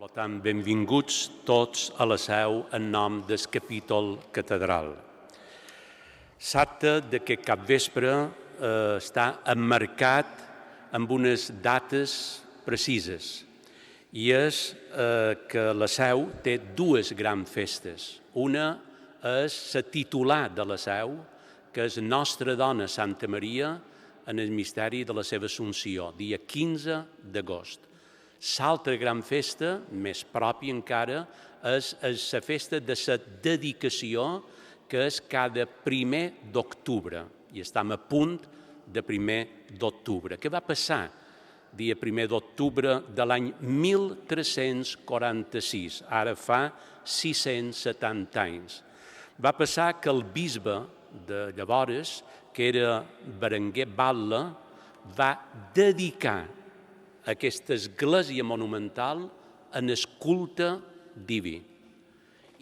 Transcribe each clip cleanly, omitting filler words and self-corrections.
Per tant, benvinguts tots a la seu en nom del capítol catedral. S'acte d'aquest capvespre està emmarcat amb unes dates precises i és que la seu té dues grans festes. Una és la titular de la seu, que és Nostra Dona Santa Maria en el misteri de la seva Assumpció, dia 15 d'agost. L'altra gran festa, més pròpia encara, és la festa de la dedicació, que és cada 1 d'octubre, i estem a punt de 1 d'octubre. Què va passar dia 1 d'octubre de l'any 1346, ara fa 670 anys? Va passar que el bisbe de llavors, que era Berenguer Batlle, va dedicar aquesta església monumental en el culte diví.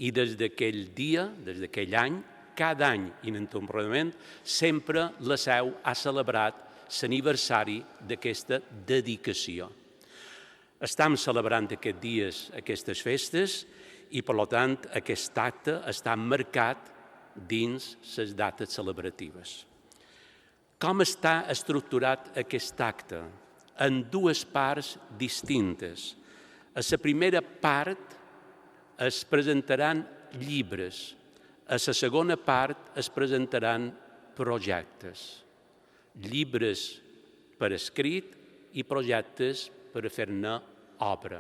I des d'aquell dia, des d'aquell any, cada any ininterrompudament, sempre la seu ha celebrat l'aniversari d'aquesta dedicació. Estem celebrant aquests dies aquestes festes i, per tant, aquest acte està marcat dins les dates celebratives. Com està estructurat aquest acte? En dues parts distintes. A la primera part es presentaran llibres, a la segona part es presentaran projectes. Llibres per escrit i projectes per a fer-ne obra.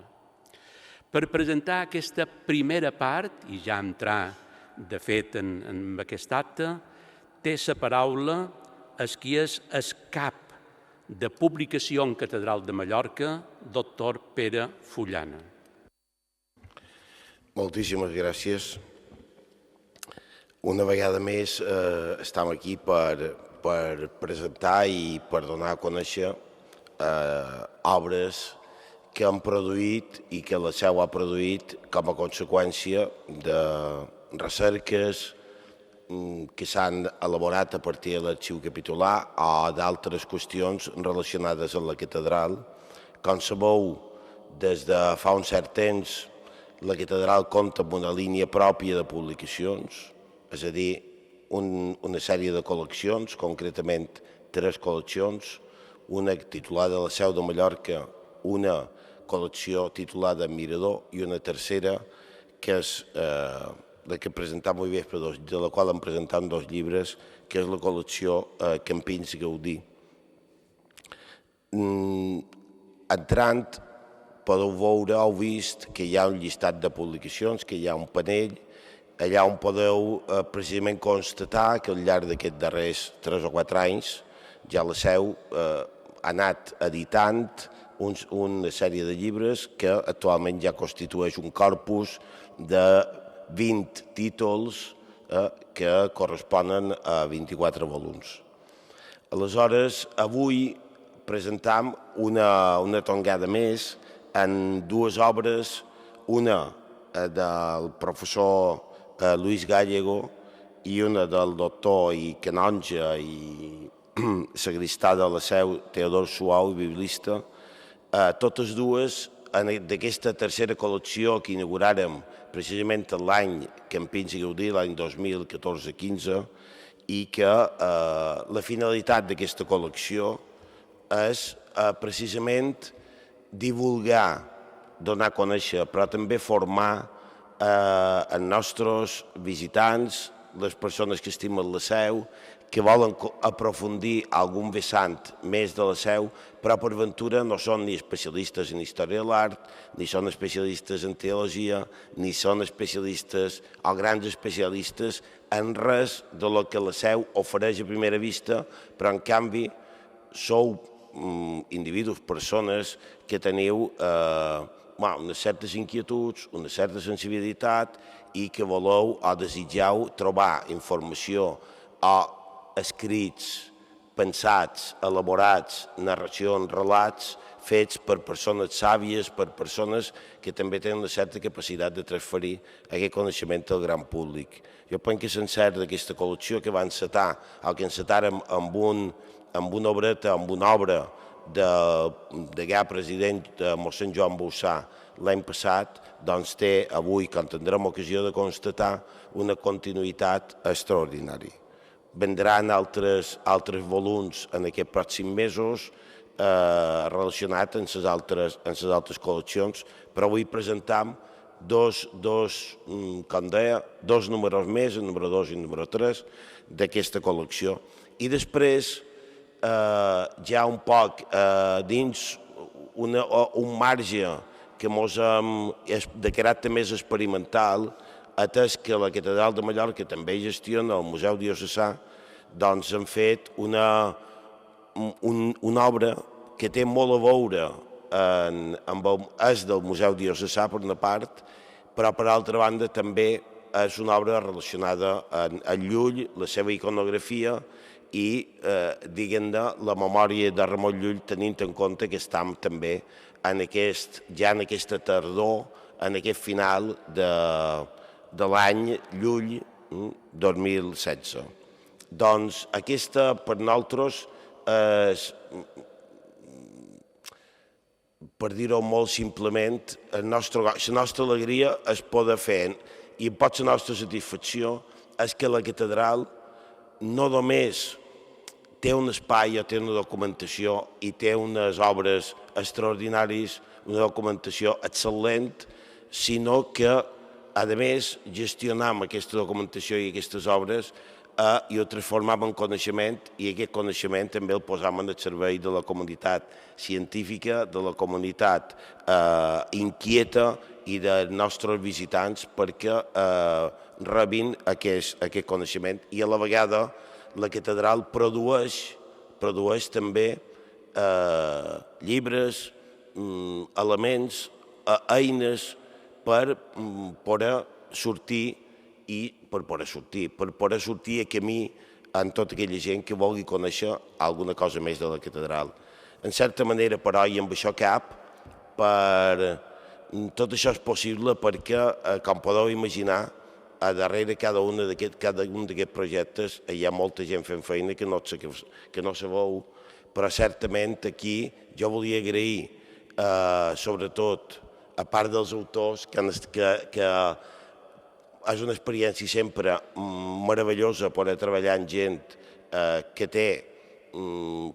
Per presentar aquesta primera part, i ja entrar de fet en aquest acte, té la paraula el qui és el cap de publicació en Catedral de Mallorca, doctor Pere Fullana. Moltíssimes gràcies. Una vegada més estem aquí per presentar i per donar a conèixer obres que han produït i que la seu ha produït com a conseqüència de recerques que s'han elaborat a partir de l'arxiu capitular o d'altres qüestions relacionades amb la catedral. Com sabeu, des de fa un cert temps, la catedral compta amb una línia pròpia de publicacions, és a dir, una sèrie de col·leccions, concretament 3 col·leccions, una titulada La Seu de Mallorca, una col·lecció titulada Mirador i una tercera que és la que presentam avui vespre, de la qual hem presentat 2 llibres, que és la col·lecció Campins Gaudí. Entrant, podeu veure, heu vist que hi ha un llistat de publicacions, que hi ha un panell, allà on podeu precisament constatar que al llarg d'aquests darrers 3 o 4 anys ja la seu ha anat editant una sèrie de llibres que actualment ja constitueix un corpus de 20 títols que corresponen a 24 volums. Aleshores, avui presentam una tongada més en 2 obres, una del professor Luis Gallego i una del doctor i canonge i sagristà de la seu Teodor Suau, biblista, totes dues d'aquesta tercera col·lecció que inauguràrem precisament l'any Campins i Gaudí, l'any 2014-15, i que la finalitat d'aquesta col·lecció és precisament divulgar, donar a conèixer, però també formar els nostres visitants, les persones que estimen la seu, que volen aprofundir algun vessant més de la seu, però per ventura no són ni especialistes en història de l'art, ni són especialistes en teologia, ni són especialistes o grans especialistes en res de lo que la seu ofereix a primera vista, però en canvi sou individus, persones que teniu unes certes inquietuds, una certa sensibilitat i que voleu o desitgeu trobar informació o escrits, pensats, elaborats, narracions, relats, fets per persones sàvies, per persones que també tenen una certa capacitat de transferir aquest coneixement al gran públic. Jo penso que l'encert d'aquesta col·lecció que va encetar, el que encetàrem amb una obreta, amb una obra de ja president mossèn Joan Bossà l'any passat, doncs té avui, com tindrem ocasió de constatar, una continuïtat extraordinària. Vendran altres volums en aquests pròxims mesos relacionats amb les altres col·leccions, però avui presentam com deia, dos números més, el número 2 i el número 3 d'aquesta col·lecció. I després, ja un poc dins un marge que de caràcter més experimental, atès que la Catedral de Mallorca també gestiona el Museu Diocesà, doncs han fet una obra que té molt a veure és del Museu Diocesà, per una part, però per altra banda també és una obra relacionada amb Llull, la seva iconografia i, diguem-ne, la memòria de Ramon Llull, tenint en compte que estem també ja en aquesta tardor, en aquest final de l'any Llull 2016. Doncs aquesta, per nosaltres, per dir-ho molt simplement, la nostra alegria és poder fer, i pot la nostra satisfacció, és que la catedral no només té un espai o té una documentació i té unes obres extraordinàries, una documentació excel·lent, sinó que, a més, gestionam aquesta documentació i aquestes obres i ho transformam en coneixement, i aquest coneixement també el posam al servei de la comunitat científica, de la comunitat inquieta i dels nostres visitants perquè rebin aquest coneixement. I a la vegada la catedral produeix també llibres, elements, eines per poder sortir a camí amb tota aquella gent que vulgui conèixer alguna cosa més de la catedral. En certa manera, però, i amb això cap, tot això és possible perquè, com podeu imaginar, a darrere cada un d'aquests projectes hi ha molta gent fent feina que no se veu, però certament aquí jo volia agrair, sobretot, a part dels autors, que és una experiència sempre meravellosa poder treballar amb gent que té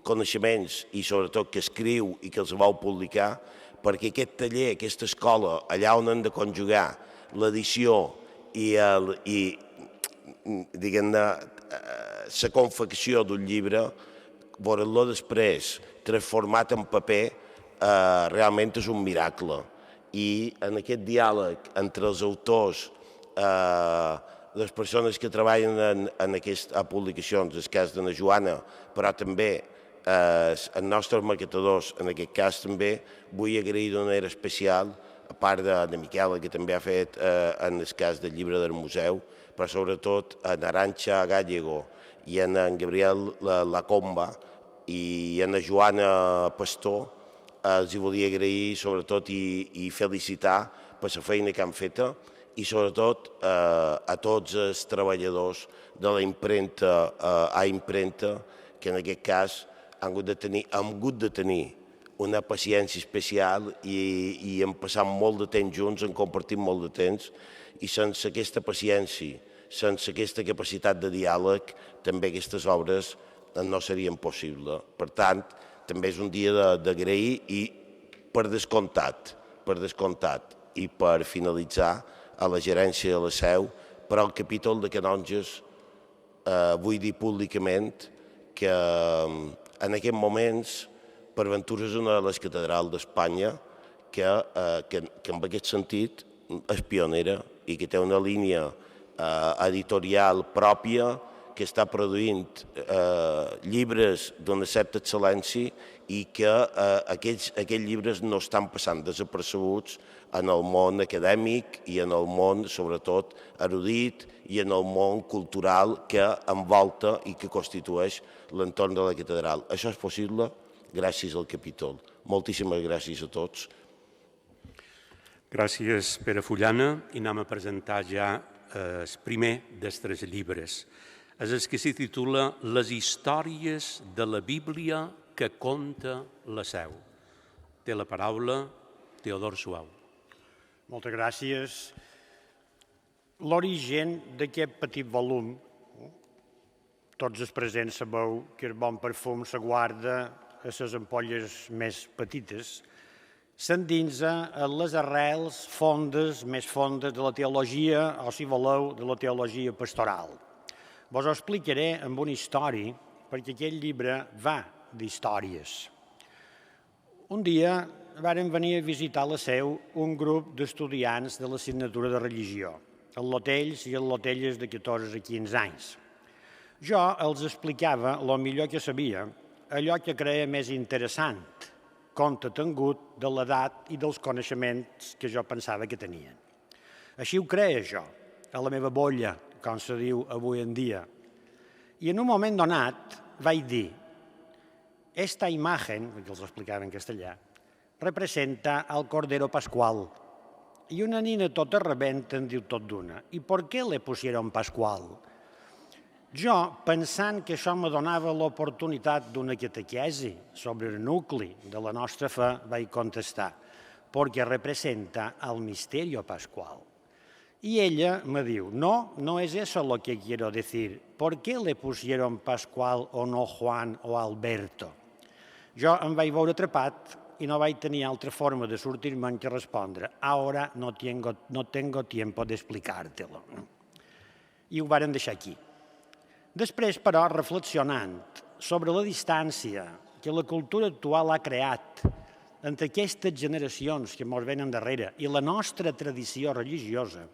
coneixements i sobretot que escriu i que els vol publicar, perquè aquest taller, aquesta escola, allà on hem de conjugar l'edició i diguem-ne, la confecció d'un llibre, veure-lo després transformat en paper, realment és un miracle. I en aquest diàleg entre els autors, les persones que treballen en aquestes publicacions, el cas de la Joana, però també els nostres maquetadors, en aquest cas també, vull agrair d'una manera especial, a part de Miquela, que també ha fet en el cas del llibre del museu, però sobretot a Arantxa Gallego i a en Gabriel Lacomba i a la Joana Pastor, els volia agrair sobretot i felicitar per la feina que han feta i sobretot a tots els treballadors de la impremta a impremta, que en aquest cas han hagut de tenir una paciència especial i hem passat molt de temps junts, hem compartit molt de temps, i sense aquesta paciència, sense aquesta capacitat de diàleg, també aquestes obres no serien possibles. Per tant, també és un dia d'agrair i per descomptat, i per finalitzar a la gerència de la Seu, per al capítol de canonges, vull dir públicament que en aquests moments per ventura és una de les catedrals d'Espanya que en aquest sentit és pionera i que té una línia editorial pròpia, que està produint llibres d'una certa excel·lència i que aquests llibres no estan passant desapercebuts en el món acadèmic i en el món, sobretot, erudit i en el món cultural que envolta i que constitueix l'entorn de la catedral. Això és possible gràcies al capítol. Moltíssimes gràcies a tots. Gràcies, Pere Fullana, i anem a presentar ja el primer dels 3 llibres. És el que se titula Les històries de la Bíblia que compta la seu. Té la paraula Teodor Suau. Moltes gràcies. L'origen d'aquest petit volum, tots els presents sabeu que el bon perfum se guarda a les ampolles més petites, s'endinsa a les arrels més fondes de la teologia, o si voleu, de la teologia pastoral. Vos ho explicaré amb una història, perquè aquest llibre va d'històries. Un dia varen venir a visitar la seu un grup d'estudiants de l'assignatura de religió, al·lotells i al·lotelles de 14 a 15 anys. Jo els explicava el millor que sabia, allò que creia més interessant, compte tingut de l'edat i dels coneixements que jo pensava que tenien. Així ho creia jo, a la meva bolla, com se diu avui en dia. I en un moment donat vaig dir: esta imagen, que els explicava en castellà, representa al Cordero Pascual. I una nina tota rebenta en diu tot d'una: ¿y por qué le pusieron Pascual? Jo, pensant que això me donava l'oportunitat d'una catequesi sobre el nucli de la nostra fe, vaig contestar: porque representa al misterio pascual. Y ella me diu: no, no es eso lo que quiero decir. ¿Por qué le pusieron Pascual o no Juan o Alberto? Jo em vaig veure atrapat i no vaig tenir altra forma de sortir-me'n que respondre: ahora no tengo tiempo de explicártelo. I ho varen deixar aquí. Després, però, reflexionant sobre la distància que la cultura actual ha creat entre aquestes generacions que ens venen darrere i la nostra tradició religiosa,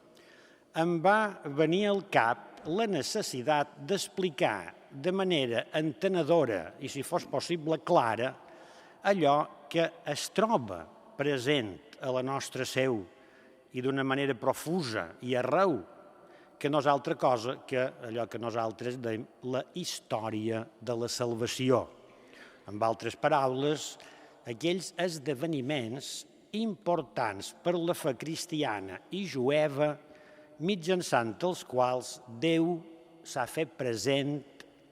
em va venir al cap la necessitat d'explicar de manera entenedora i, si fos possible, clara, allò que es troba present a la nostra seu i d'una manera profusa i arreu, que no és altra cosa que allò que nosaltres dèiem la història de la salvació. En altres paraules, aquells esdeveniments importants per la fe cristiana i jueva mitjançant els quals Déu s'ha fet present,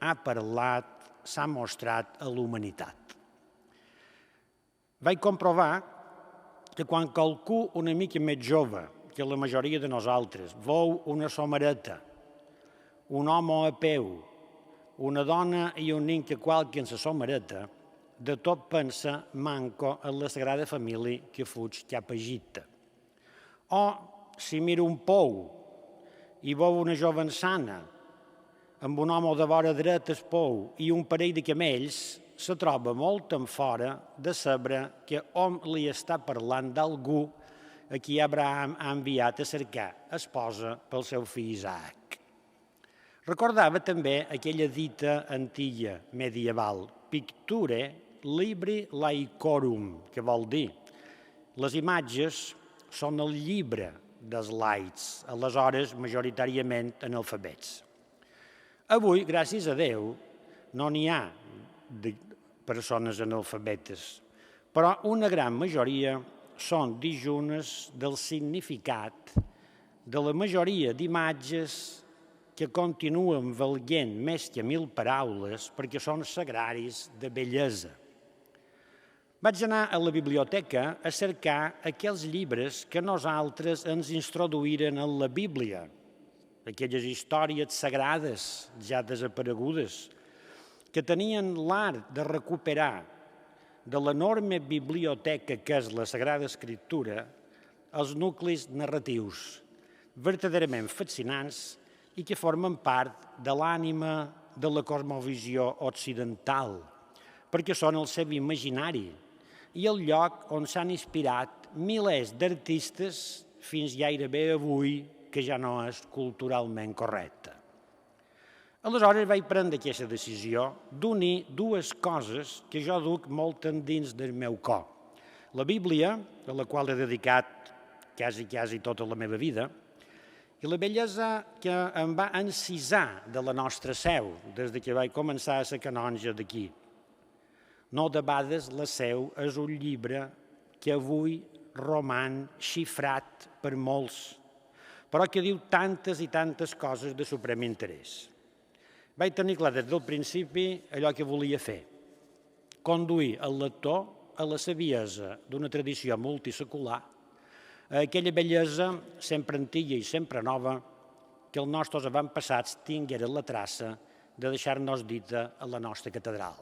ha parlat, s'ha mostrat a la humanitat. Vaig comprovar que quan qualcú una mica més jove que la majoria de nosaltres veu una somareta, un home a peu, una dona i un nen que qualquen la somareta, de tot pensa manco en la Sagrada Família que fuig cap a Egipte. O si mira un pou i veu una jovençana amb un home de vora dreta al pou i un parell de camells, se troba molt en fora de saber que hom li està parlant d'algú a qui Abraham ha enviat a cercar esposa pel seu fill Isaac. Recordava també aquella dita antiga medieval: picture libri laicorum, que vol dir les imatges són el llibre dels laics, aleshores majoritàriament analfabets. Avui, gràcies a Déu, no n'hi ha de persones analfabetes, però una gran majoria són dijunes del significat de la majoria d'imatges que continuen valent més que 1000 paraules perquè són sagraris de bellesa. Vaig anar a la biblioteca a cercar aquells llibres que nosaltres ens introduïren en la Bíblia, aquelles històries sagrades ja desaparegudes, que tenien l'art de recuperar de l'enorme biblioteca que és la Sagrada Escriptura els nuclis narratius, verdaderament fascinants i que formen part de l'ànima de la cosmovisió occidental, perquè són el seu imaginari i el lloc on s'han inspirat milers d'artistes fins gairebé avui, que ja no és culturalment correcte. Aleshores vaig prendre aquesta decisió d'unir dues coses que jo duc molt endins del meu cor. La Bíblia, a la qual he dedicat quasi tota la meva vida, i la bellesa que em va encisar de la nostra seu des que vaig començar a ser canonge d'aquí. No debades la seu és un llibre que avui roman xifrat per molts, però que diu tantes i tantes coses de suprem interès. Vaig tenir clar des del principi allò que volia fer, conduir el lector a la saviesa d'una tradició multisecular, a aquella bellesa sempre antiga i sempre nova que els nostres avantpassats tingueren la traça de deixar-nos dita a la nostra catedral.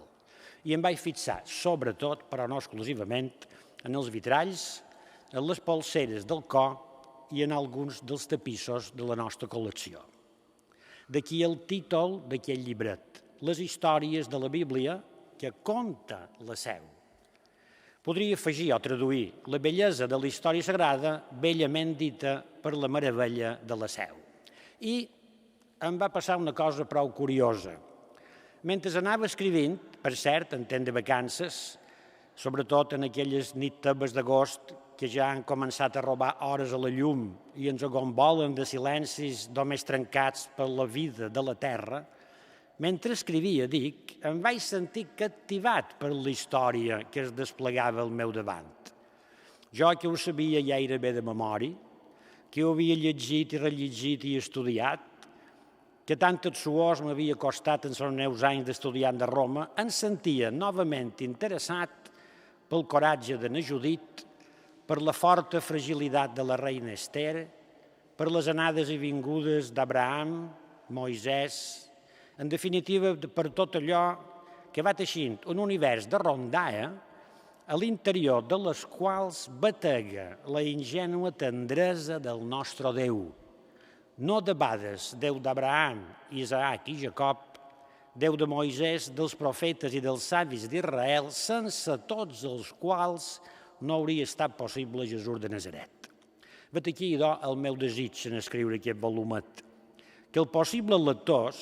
I em vaig fixar, sobretot, però no exclusivament, en els vitralls, en les polseres del cor i en alguns dels tapissos de la nostra col·lecció. D'aquí el títol d'aquest llibret, Les històries de la Bíblia que conta la Seu. Podria afegir o traduir la bellesa de la història sagrada bellament dita per la meravella de la Seu. I em va passar una cosa prou curiosa. Mentre anava escrivint, per cert, en temps de vacances, sobretot en aquelles nit tebes d'agost que ja han començat a robar hores a la llum i ens agombolen de silencis només trencats per la vida de la terra, mentre escrivia, dic, em vaig sentir captivat per la història que es desplegava al meu davant. Jo que ho sabia gairebé de memòria, que ho havia llegit i rellegit i estudiat, que tantes suors m'havia costat en els meus anys d'estudiant de Roma, em sentia novament interessat pel coratge de na Judit, per la forta fragilitat de la reina Esther, per les anades i vingudes d'Abraham, Moisès, en definitiva per tot allò que va teixint un univers de rondalla a l'interior de les quals batega la ingènua tendresa del nostre Déu. No debades Déu d'Abraham, Isaac i Jacob, Déu de Moisès, dels profetes i dels savis d'Israel, sense tots els quals no hauria estat possible Jesús de Nazaret. Vet aquí, doncs, el meu desig en escriure aquest volumet, que els possibles lectors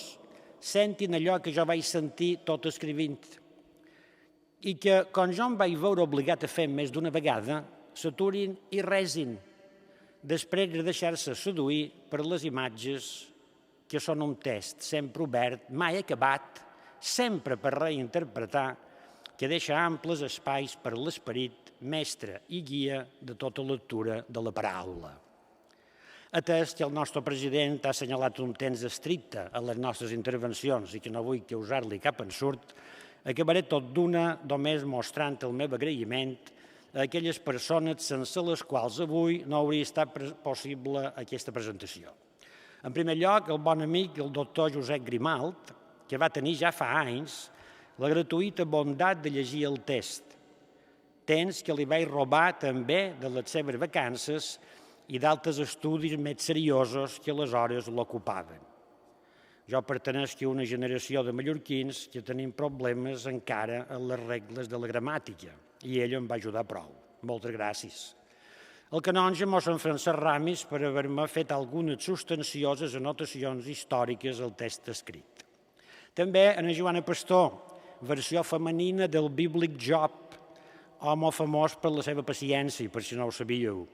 sentin allò que jo vaig sentir tot escrivint i que, quan jo em vaig veure obligat a fer més d'una vegada, s'aturin i resin, després de deixar-se seduir per les imatges que són un text sempre obert, mai acabat, sempre per reinterpretar, que deixa amples espais per l'esperit mestre i guia de tota lectura de la paraula. Atès que el nostre president ha assenyalat un temps estricte a les nostres intervencions i que no vull causar-li cap ensurt, acabaré tot d'una només mostrant el meu agraïment a aquelles persones sense les quals avui no hauria estat possible aquesta presentació. En primer lloc, el bon amic, el doctor Josep Grimalt, que va tenir ja fa anys la gratuïta bondat de llegir el text, temps que li vaig robar també de les seves vacances i d'altres estudis més seriosos que aleshores l'ocupaven. Jo pertenec a una generació de mallorquins que tenim problemes encara en les regles de la gramàtica i ell em va ajudar prou. Moltes gràcies. El canonge mossèn Francesc Ramis per haver-me fet algunes substancioses anotacions històriques al text escrit. També en Joana Pastor, versió femenina del bíblic Job, home famós per la seva paciència, per si no ho sabíeu.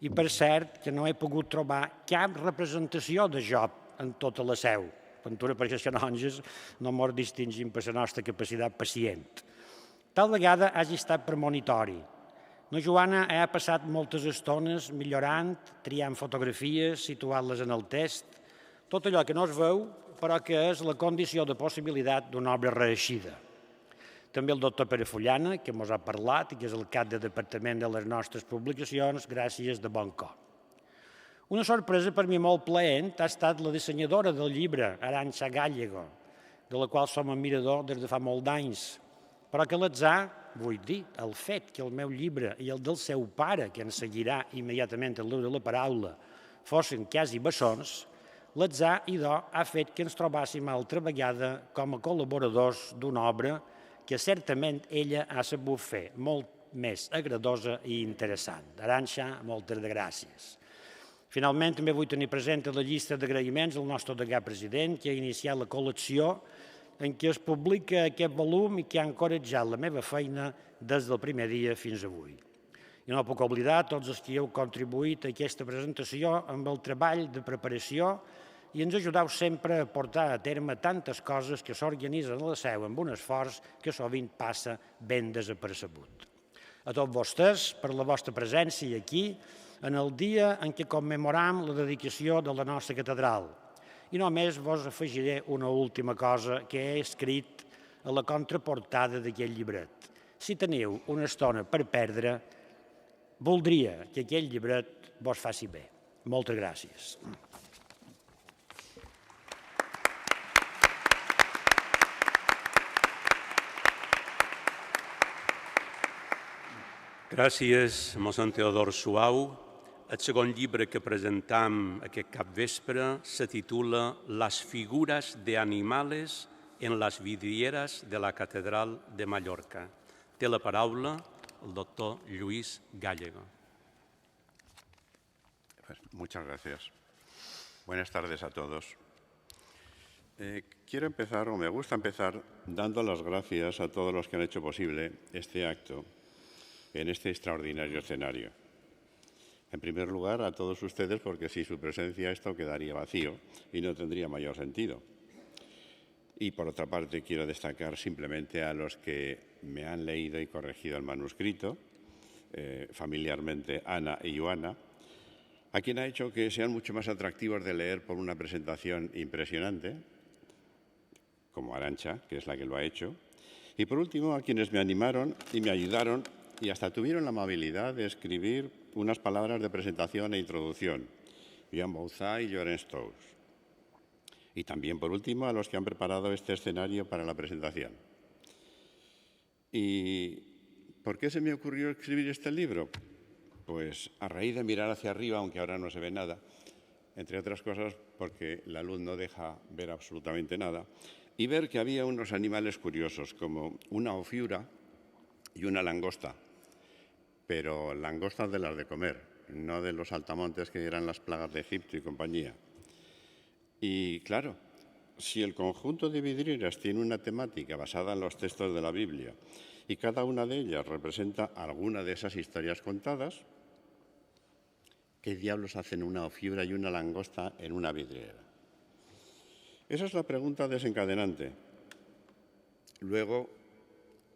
I per cert que no he pogut trobar cap representació de Job en tota la Seu. Ventura perquè els canonges no mos distingim per la nostra capacitat pacient. Tal vegada hagi estat premonitori. La Joana ha passat moltes estones millorant, triant fotografies, situant-les en el text, tot allò que no es veu, però que és la condició de possibilitat d'una obra reeixida. També el doctor Pere Fullana, que ens ha parlat i que és el cap de departament de les nostres publicacions, gràcies de bon cor. Una sorpresa per mi molt plaent ha estat la dissenyadora del llibre, Arantxa Gallego, de la qual som admirador des de fa molt d'anys, però que l'atzar, vull dir, el fet que el meu llibre i el del seu pare, que ens seguirà immediatament el llibre de la paraula, fossin quasi bessons, l'atzar, idò, ha fet que ens trobàssim altra vegada com a col·laboradors d'una obra que certament ella ha sabut fer molt més agradosa i interessant. Arantxa, moltes gràcies. Finalment, també vull tenir present la llista d'agraïments del nostre degà president, que ha iniciat la col·lecció en què es publica aquest volum i que ha encoratjat la meva feina des del primer dia fins avui. I no puc oblidar tots els que heu contribuït a aquesta presentació amb el treball de preparació i ens ajudeu sempre a portar a terme tantes coses que s'organitzen a la Seu amb un esforç que sovint passa ben desapercebut. A tots vostès, per la vostra presència aquí, en el dia en què commemoram la dedicació de la nostra catedral. I només vos afegiré una última cosa que he escrit a la contraportada d'aquest llibret. Si teniu una estona per perdre, voldria que aquest llibret vos faci bé. Moltes gràcies. Gràcies, mossèn Teodor Suau. El segon llibre que presentam aquest capvespre se titula Las figuras de animales en las vidrieras de la Catedral de Mallorca. Té la paraula el doctor Lluís Gallego. Muchas gracias. Buenas tardes a todos. Quiero empezar, o me gusta empezar, dando las gracias a todos los que han hecho posible este acto en este extraordinario escenario. En primer lugar, a todos ustedes, porque sin su presencia esto quedaría vacío y no tendría mayor sentido. Y por otra parte, quiero destacar simplemente a los que me han leído y corregido el manuscrito, familiarmente Ana y Joana, a quien ha hecho que sean mucho más atractivos de leer por una presentación impresionante, como Arantxa, que es la que lo ha hecho, y por último a quienes me animaron y me ayudaron y hasta tuvieron la amabilidad de escribir unas palabras de presentación e introducción, Joan Bouzá y Llorenç Tous. Y también, por último, a los que han preparado este escenario para la presentación. ¿Y por qué se me ocurrió escribir este libro? Pues a raíz de mirar hacia arriba, aunque ahora no se ve nada, entre otras cosas porque la luz no deja ver absolutamente nada, y ver que había unos animales curiosos, como una ofiura y una langosta, pero langostas de las de comer, no de los saltamontes que eran las plagas de Egipto y compañía. Y claro, si el conjunto de vidrieras tiene una temática basada en los textos de la Biblia y cada una de ellas representa alguna de esas historias contadas, ¿qué diablos hacen una ofiura y una langosta en una vidriera? Esa es la pregunta desencadenante. Luego,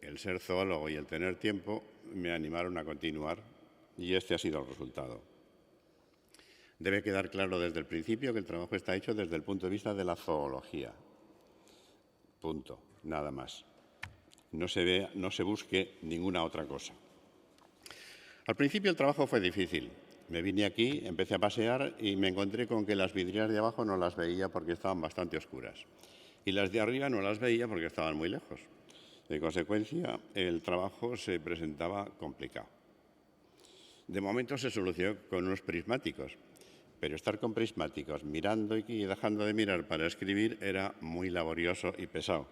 el ser zoólogo y el tener tiempo me animaron a continuar y este ha sido el resultado. Debe quedar claro desde el principio que el trabajo está hecho desde el punto de vista de la zoología. Punto, nada más. No se busque ninguna otra cosa. Al principio el trabajo fue difícil. Me vine aquí, empecé a pasear y me encontré con que las vidrieras de abajo no las veía porque estaban bastante oscuras. Y las de arriba no las veía porque estaban muy lejos. De consecuencia, el trabajo se presentaba complicado. De momento se solucionó con unos prismáticos, pero estar con prismáticos mirando y dejando de mirar para escribir era muy laborioso y pesado.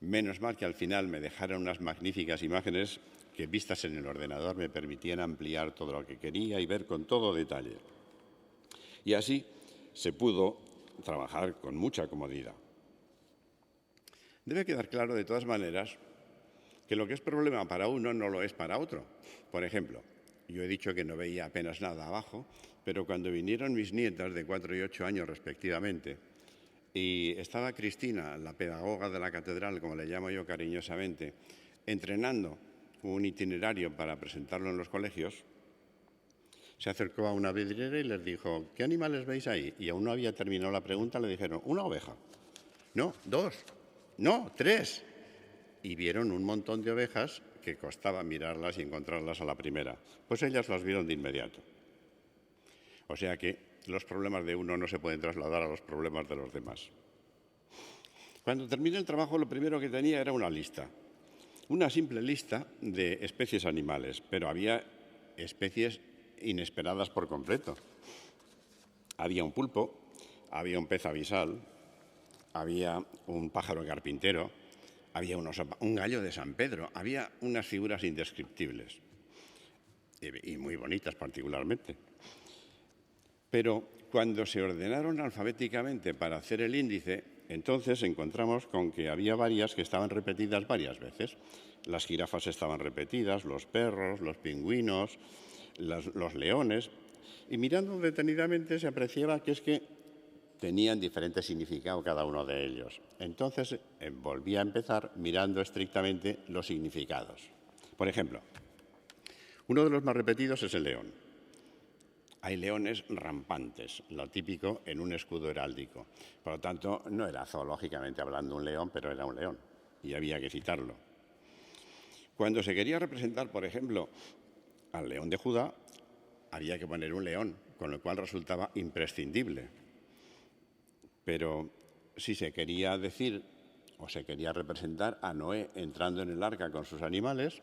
Menos mal que al final me dejaron unas magníficas imágenes que vistas en el ordenador me permitían ampliar todo lo que quería y ver con todo detalle. Y así se pudo trabajar con mucha comodidad. Debe quedar claro, de todas maneras, que lo que es problema para uno no lo es para otro. Por ejemplo, yo he dicho que no veía apenas nada abajo, pero cuando vinieron mis nietas de 4 y 8 años respectivamente, y estaba Cristina, la pedagoga de la catedral, como le llamo yo cariñosamente, entrenando un itinerario para presentarlo en los colegios, se acercó a una vidriera y les dijo, ¿qué animales veis ahí? Y aún no había terminado la pregunta, le dijeron, una oveja. No, 2. No, 3. Y vieron un montón de ovejas que costaba mirarlas y encontrarlas a la primera. Pues ellas las vieron de inmediato. O sea que los problemas de uno no se pueden trasladar a los problemas de los demás. Cuando terminé el trabajo, lo primero que tenía era una lista. Una simple lista de especies animales, pero había especies inesperadas por completo. Había un pulpo, había un pez abisal, había un pájaro carpintero, había un gallo de San Pedro, había unas figuras indescriptibles y muy bonitas particularmente. Pero cuando se ordenaron alfabéticamente para hacer el índice, entonces encontramos con que había varias que estaban repetidas varias veces. Las jirafas estaban repetidas, los perros, los pingüinos, los leones. Y mirando detenidamente se apreciaba que es que tenían diferente significado cada uno de ellos. Entonces volví a empezar mirando estrictamente los significados. Por ejemplo, uno de los más repetidos es el león. Hay leones rampantes, lo típico en un escudo heráldico. Por lo tanto, no era zoológicamente hablando un león, pero era un león y había que citarlo. Cuando se quería representar, por ejemplo, al león de Judá, había que poner un león, con lo cual resultaba imprescindible. Pero si se quería decir o se quería representar a Noé entrando en el arca con sus animales,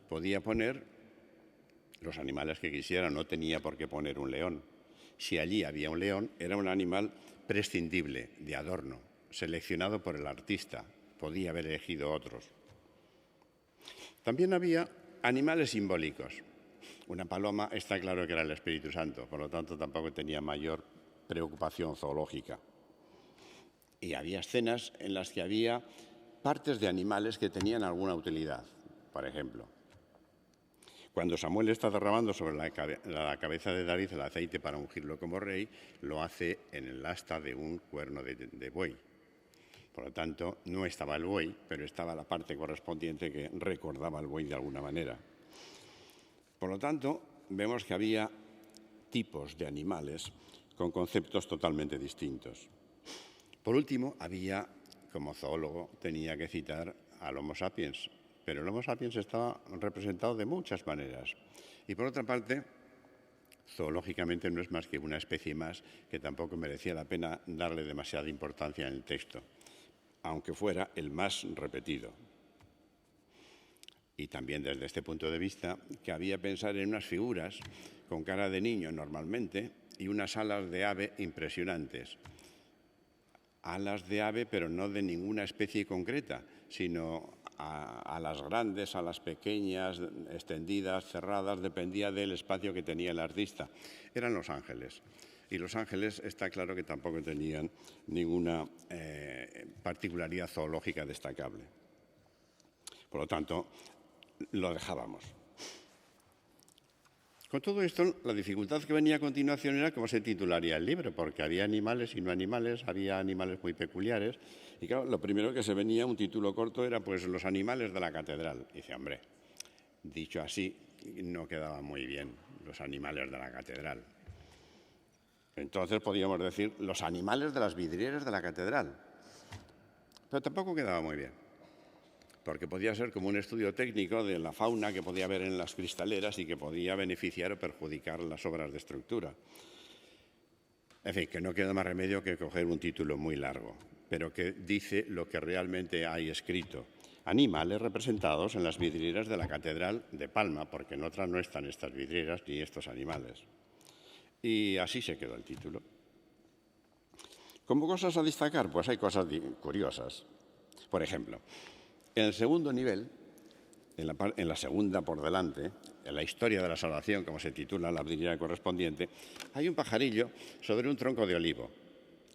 podía poner los animales que quisiera, no tenía por qué poner un león. Si allí había un león, era un animal prescindible, de adorno, seleccionado por el artista. Podía haber elegido otros. También había animales simbólicos. Una paloma está claro que era el Espíritu Santo, por lo tanto tampoco tenía mayor preocupación zoológica. Y había escenas en las que había partes de animales que tenían alguna utilidad. Por ejemplo, cuando Samuel está derramando sobre la cabeza de David el aceite para ungirlo como rey, lo hace en el asta de un cuerno de buey. Por lo tanto, no estaba el buey, pero estaba la parte correspondiente que recordaba al buey de alguna manera. Por lo tanto, vemos que había tipos de animales con conceptos totalmente distintos. Por último, como zoólogo, tenía que citar al Homo sapiens, pero el Homo sapiens estaba representado de muchas maneras. Y por otra parte, zoológicamente no es más que una especie más que tampoco merecía la pena darle demasiada importancia en el texto, aunque fuera el más repetido. Y también desde este punto de vista, cabía pensar en unas figuras con cara de niño normalmente y unas alas de ave impresionantes. Alas de ave, pero no de ninguna especie concreta, sino alas grandes, alas pequeñas, extendidas, cerradas, dependía del espacio que tenía el artista. Eran los ángeles. Y los ángeles está claro que tampoco tenían ninguna particularidad zoológica destacable. Por lo tanto, lo dejábamos. Con todo esto, la dificultad que venía a continuación era cómo se titularía el libro, porque había animales y no animales, había animales muy peculiares. Y claro, lo primero que se venía, un título corto, era pues los animales de la catedral. Y dice, hombre, dicho así, no quedaba muy bien, los animales de la catedral. Entonces podíamos decir los animales de las vidrieras de la catedral. Pero tampoco quedaba muy bien, porque podía ser como un estudio técnico de la fauna que podía haber en las cristaleras y que podía beneficiar o perjudicar las obras de estructura. En fin, que no queda más remedio que coger un título muy largo, pero que dice lo que realmente hay escrito. Animales representados en las vidrieras de la catedral de Palma, porque en otras no están estas vidrieras ni estos animales. Y así se quedó el título. Como cosas a destacar, pues hay cosas curiosas. Por ejemplo, en el segundo nivel, en la segunda por delante, en la historia de la salvación, como se titula la vidriera correspondiente, hay un pajarillo sobre un tronco de olivo.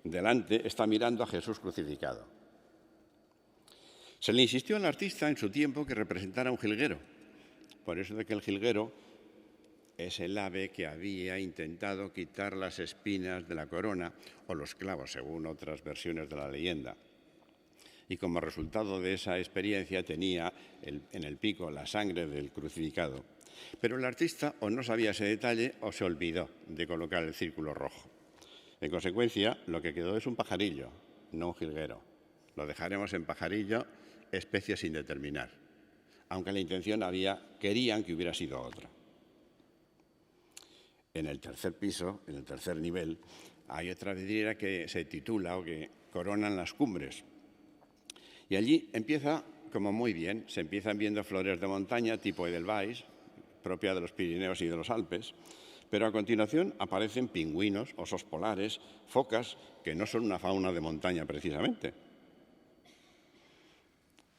Delante está mirando a Jesús crucificado. Se le insistió al artista en su tiempo que representara un jilguero. Por eso de que el jilguero es el ave que había intentado quitar las espinas de la corona o los clavos, según otras versiones de la leyenda. Y como resultado de esa experiencia tenía en el pico la sangre del crucificado. Pero el artista o no sabía ese detalle o se olvidó de colocar el círculo rojo. En consecuencia, lo que quedó es un pajarillo, no un jilguero. Lo dejaremos en pajarillo, especie sin determinar, aunque la intención querían que hubiera sido otra. En el tercer piso, en el tercer nivel, hay otra vidriera que se titula o que coronan las cumbres. Y allí empieza como muy bien, se empiezan viendo flores de montaña tipo Edelweiss, propia de los Pirineos y de los Alpes, pero a continuación aparecen pingüinos, osos polares, focas, que no son una fauna de montaña precisamente.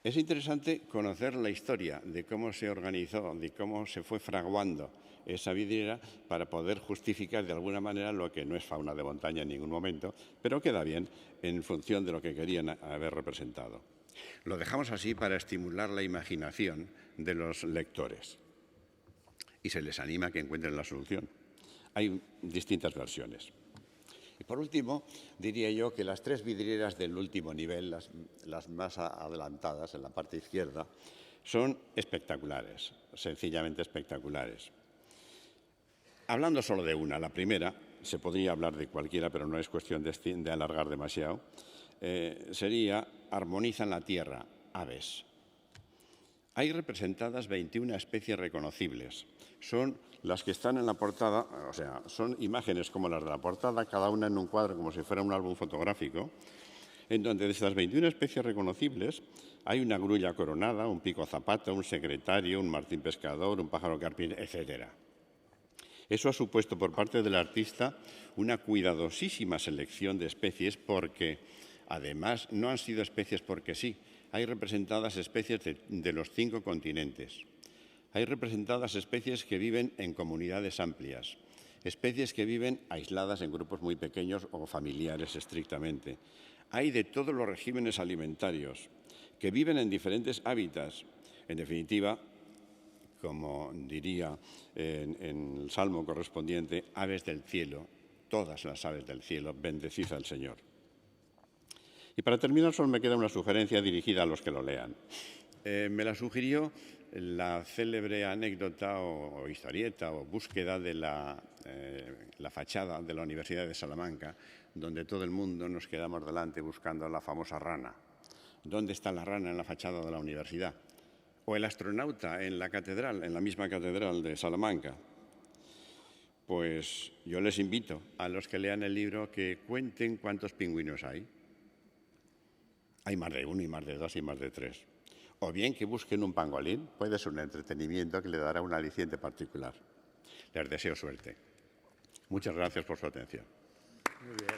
Es interesante conocer la historia de cómo se organizó, de cómo se fue fraguando esa vidriera para poder justificar de alguna manera lo que no es fauna de montaña en ningún momento, pero queda bien en función de lo que querían haber representado. Lo dejamos así para estimular la imaginación de los lectores y se les anima a que encuentren la solución. Hay distintas versiones. Y por último, diría yo que las tres vidrieras del último nivel, las más adelantadas en la parte izquierda, son espectaculares, sencillamente espectaculares. Hablando solo de una, la primera, se podría hablar de cualquiera, pero no es cuestión de alargar demasiado, sería armonizan la tierra, aves. Hay representadas 21 especies reconocibles. Son las que están en la portada, o sea, son imágenes como las de la portada, cada una en un cuadro como si fuera un álbum fotográfico, en donde de estas 21 especies reconocibles hay una grulla coronada, un pico zapata, un secretario, un martín pescador, un pájaro carpintero, etc. Eso ha supuesto por parte del artista una cuidadosísima selección de especies porque, además, no han sido especies porque sí. Hay representadas especies de los 5 continentes. Hay representadas especies que viven en comunidades amplias, especies que viven aisladas en grupos muy pequeños o familiares estrictamente. Hay de todos los regímenes alimentarios, que viven en diferentes hábitats. En definitiva, como diría en el salmo correspondiente, aves del cielo, todas las aves del cielo, bendecid al Señor. Y para terminar, solo me queda una sugerencia dirigida a los que lo lean. Me la sugirió la célebre anécdota o historieta o búsqueda de la fachada de la Universidad de Salamanca, donde todo el mundo nos quedamos delante buscando la famosa rana. ¿Dónde está la rana en la fachada de la universidad? O el astronauta en la catedral, en la misma catedral de Salamanca. Pues yo les invito a los que lean el libro que cuenten cuántos pingüinos hay. Hay más de 1 y más de 2 y más de 3. O bien que busquen un pangolín, puede ser un entretenimiento que le dará un aliciente particular. Les deseo suerte. Muchas gracias por su atención. Muy bien.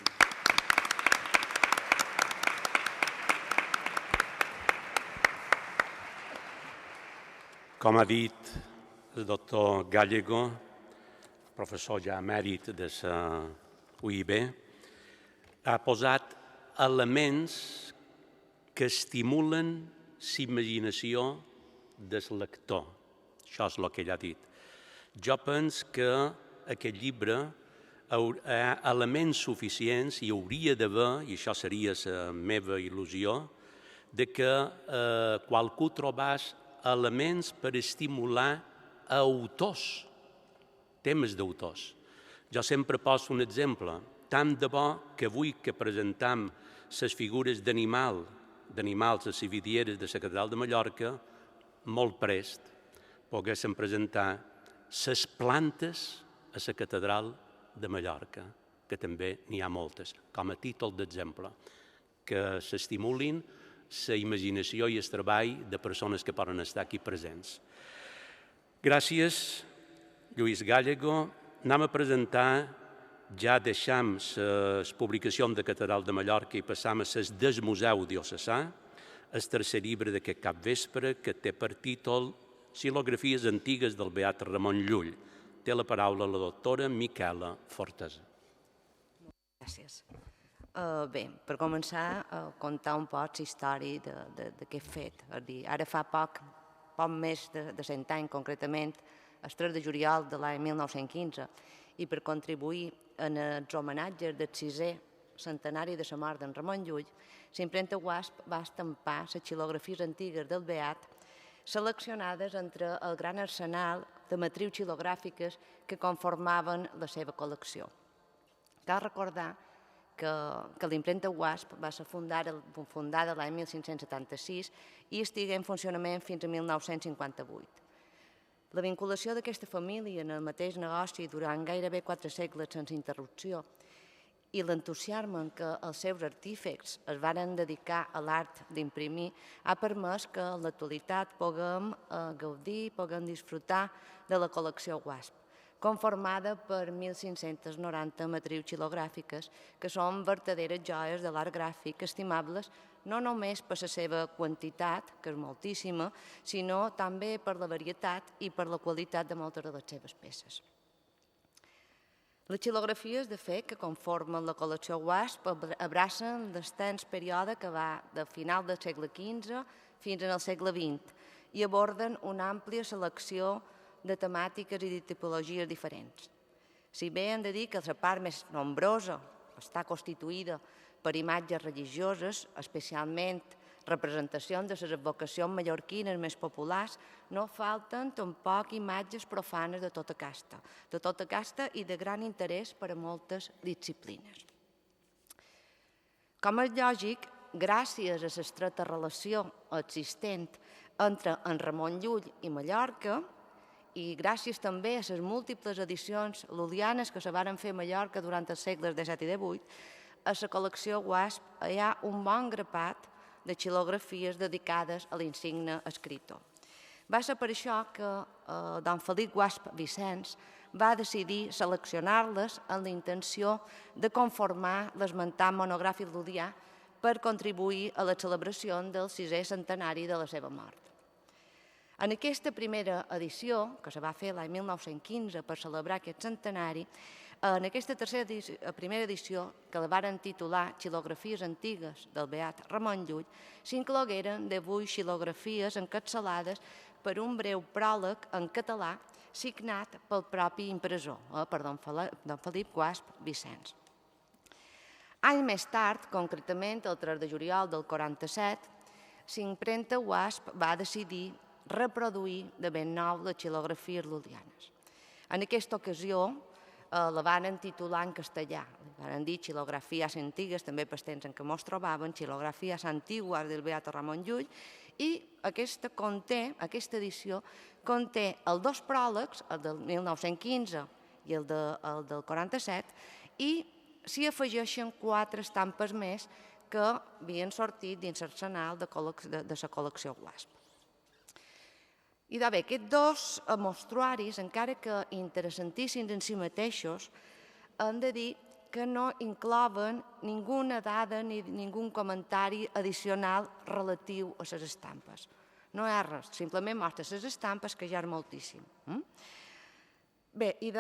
Com ha dit el doctor Gallego, professor ja emèrit de la UIB, ha posat elements que estimulen l'imaginació del lector. Això és el que ell ha dit. Jo penso que aquest llibre hi ha elements suficients, hi hauria d'haver, i això seria la meva il·lusió, de que qualcú trobés elements per estimular autors, temes d'autors. Jo sempre poso un exemple. Tant de bo que avui que presentam les figures d'animals a les vidrieres de la Catedral de Mallorca, molt prest poguéssim presentar les plantes a la Catedral de Mallorca, que també n'hi ha moltes, com a títol d'exemple, que s'estimulin la imaginació i el treball de persones que poden estar aquí presents. Gràcies, Lluís Gallego. Anem a presentar, ja deixam les publicacions de Catedral de Mallorca i passam a les del Museu Diocesà, el tercer llibre d'aquest capvespre, que té per títol Xilografies antigues del beat Ramon Llull. Té la paraula la doctora Miquela Fortesa. Gràcies. Bé, per començar, contar un poc la història d'aquest fet. Ara fa poc més de 100 anys, concretament, el 3 de juliol de l'any 1915, i per contribuir en els homenatges del 6è centenari de la mort d'en Ramon Llull, l'impremta Guasp va estampar les xilografies antigues del beat seleccionades entre el gran arsenal de matrius xilogràfiques que conformaven la seva col·lecció. Cal recordar que l'impremta Guasp va ser fundada l'any 1576 i estigué en funcionament fins a 1958. La vinculació d'aquesta família en el mateix negoci durant gairebé 4 segles sense interrupció i l'entusiasme en què els seus artífexs es varen dedicar a l'art d'imprimir ha permès que en l'actualitat puguem gaudir, puguem disfrutar de la col·lecció Guasp, conformada per 1.590 matrius xilogràfiques, que són verdaderes joies de l'art gràfic estimables no només per la seva quantitat, que és moltíssima, sinó també per la varietat i per la qualitat de moltes de les seves peces. Les xilografies, de fet, que conformen la col·lecció Guasp abracen l'extens període que va de final del segle XV fins al segle XX i aborden una àmplia selecció de temàtiques i de tipologies diferents. Si bé hem de dir que la part més nombrosa està constituïda per imatges religioses, especialment representacions de les advocacions mallorquines més populars, no falten tampoc imatges profanes de tota casta i de gran interès per a moltes disciplines. Com és lògic, gràcies a l'estreta relació existent entre en Ramon Llull i Mallorca, i gràcies també a les múltiples edicions lul·lianes que se varen fer a Mallorca durant els segles XVII i XVIII, a la col·lecció Guasp hi ha un bon grapat de xilografies dedicades a l'insigne escriptor. Va ser per això que don Felip Guasp Vicens va decidir seleccionar-les amb la intenció de conformar l'esmentat monogràfic lul·lià per contribuir a la celebració del 6è centenari de la seva mort. En aquesta primera edició, que se va fer l'any 1915 per celebrar aquest centenari, en aquesta primera edició, que la varen titular Xilografies antigues del beat Ramon Llull, s'inclogueren 18 xilografies encapçalades per un breu pròleg en català signat pel propi impressor, per don Felip Guasp Vicens. Anys més tard, concretament el 3 de juliol del 47, l'impremta Guasp va decidir reproduir de ben nou les xilografies lul·lianes. En aquesta ocasió la van titular en castellà. Van dir Xilografies antigues, també per temps en què ens trobaven, Xilografies antigues del beato Ramon Llull, i aquesta edició conté els dos pròlegs, el del 1915 i el del 47, i s'hi afegeixen 4 estampes més que havien sortit dins l'arsenal de la col·lecció Guasp. I bé, aquests dos mostruaris, encara que interessantíssims en si mateixos, hem de dir que no inclouen ninguna dada ni ningú comentari addicional relatiu a les estampes. No hi ha res, simplement mostra les estampes, que ja és moltíssim. Bé, i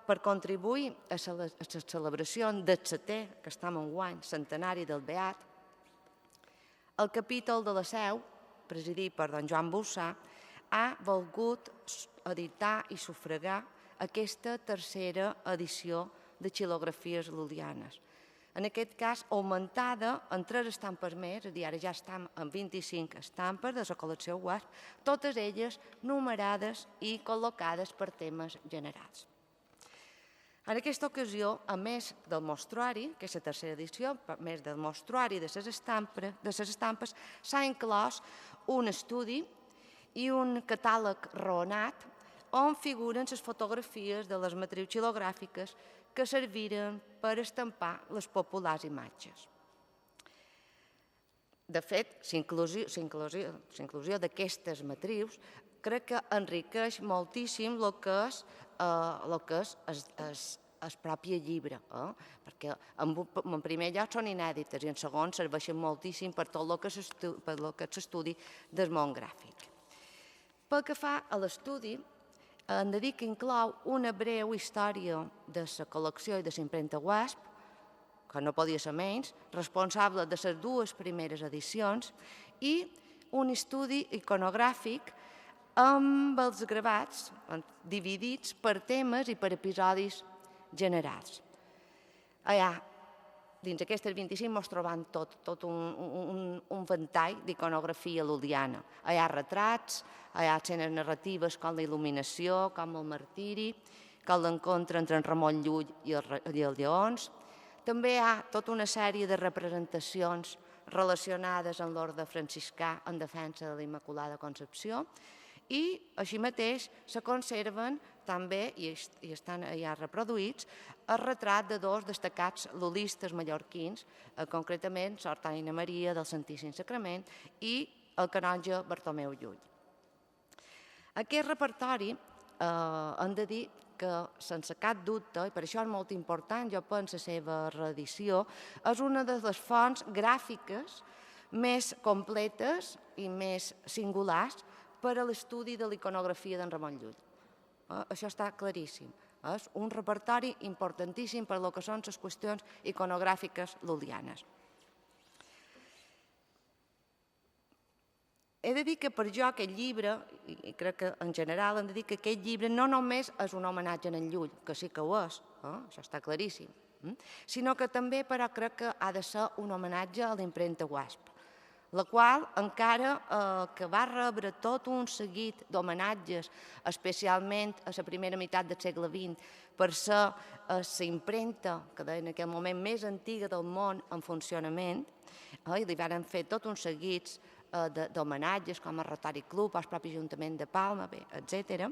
per contribuir a la celebració del 7è, que estem enguany, centenari del beat, el capítol de la Seu, presidit per don Joan Bolsà, ha volgut editar i sufragar aquesta tercera edició de xilografies lul·lianes. En aquest cas, augmentada en 3 estampes més, és a dir, ara ja estem en 25 estampes de la col·lecció Guasp, totes elles numerades i col·locades per temes generals. En aquesta ocasió, a més del mostruari, que és la tercera edició, a més del mostruari de les estampes, s'ha inclòs un estudi i un catàleg raonat on figuren les fotografies de les matrius xilogràfiques que serviren per estampar les populars imatges. De fet, l'inclusió d'aquestes matrius crec que enriqueix moltíssim el que és el propi llibre, perquè en primer lloc són inèdites i en segon serveixen moltíssim per tot el que és l'estudi del món gràfic. Pel que fa a l'estudi, hem de dir que inclou una breu història de la col·lecció i de l'impremta Guasp, que no podia ser menys, responsable de les 2 primeres edicions, i un estudi iconogràfic amb els gravats dividits per temes i per episodis generals. Dins aquestes 25 ens trobam tot un ventall d'iconografia lul·liana. Hi ha retrats, hi ha escenes narratives com la il·luminació, com el martiri, com l'encontre entre en Ramon Llull i els lleons. També hi ha tota una sèrie de representacions relacionades amb l'orde franciscà en defensa de la Immaculada Concepció, i així mateix se conserven també, i estan ja reproduïts, el retrat de 2 destacats lul·listes mallorquins, concretament Sor Anna Maria del Santíssim Sacrament i el canonge Bartomeu Llull. Aquest repertori, hem de dir que, sense cap dubte, i per això és molt important, jo penso, la seva reedició, és una de les fonts gràfiques més completes i més singulars per a l'estudi de l'iconografia d'en Ramon Llull. Això està claríssim. És un repertori importantíssim per a que són les qüestions iconogràfiques lul·lianes. He de dir que per jo aquest llibre, i crec que en general hem de dir que aquest llibre no només és un homenatge a en Llull, que sí que ho és, això està claríssim, sinó que també, però, crec que ha de ser un homenatge a l'impremta Guasp. la qual encara que va rebre tot un seguit d'homenatges, especialment a la primera meitat del segle XX, per ser la impremta, que en aquell moment més antiga del món en funcionament, i li van fer tot un seguit d'homenatges com el Rotary Club, el propi Ajuntament de Palma, etc.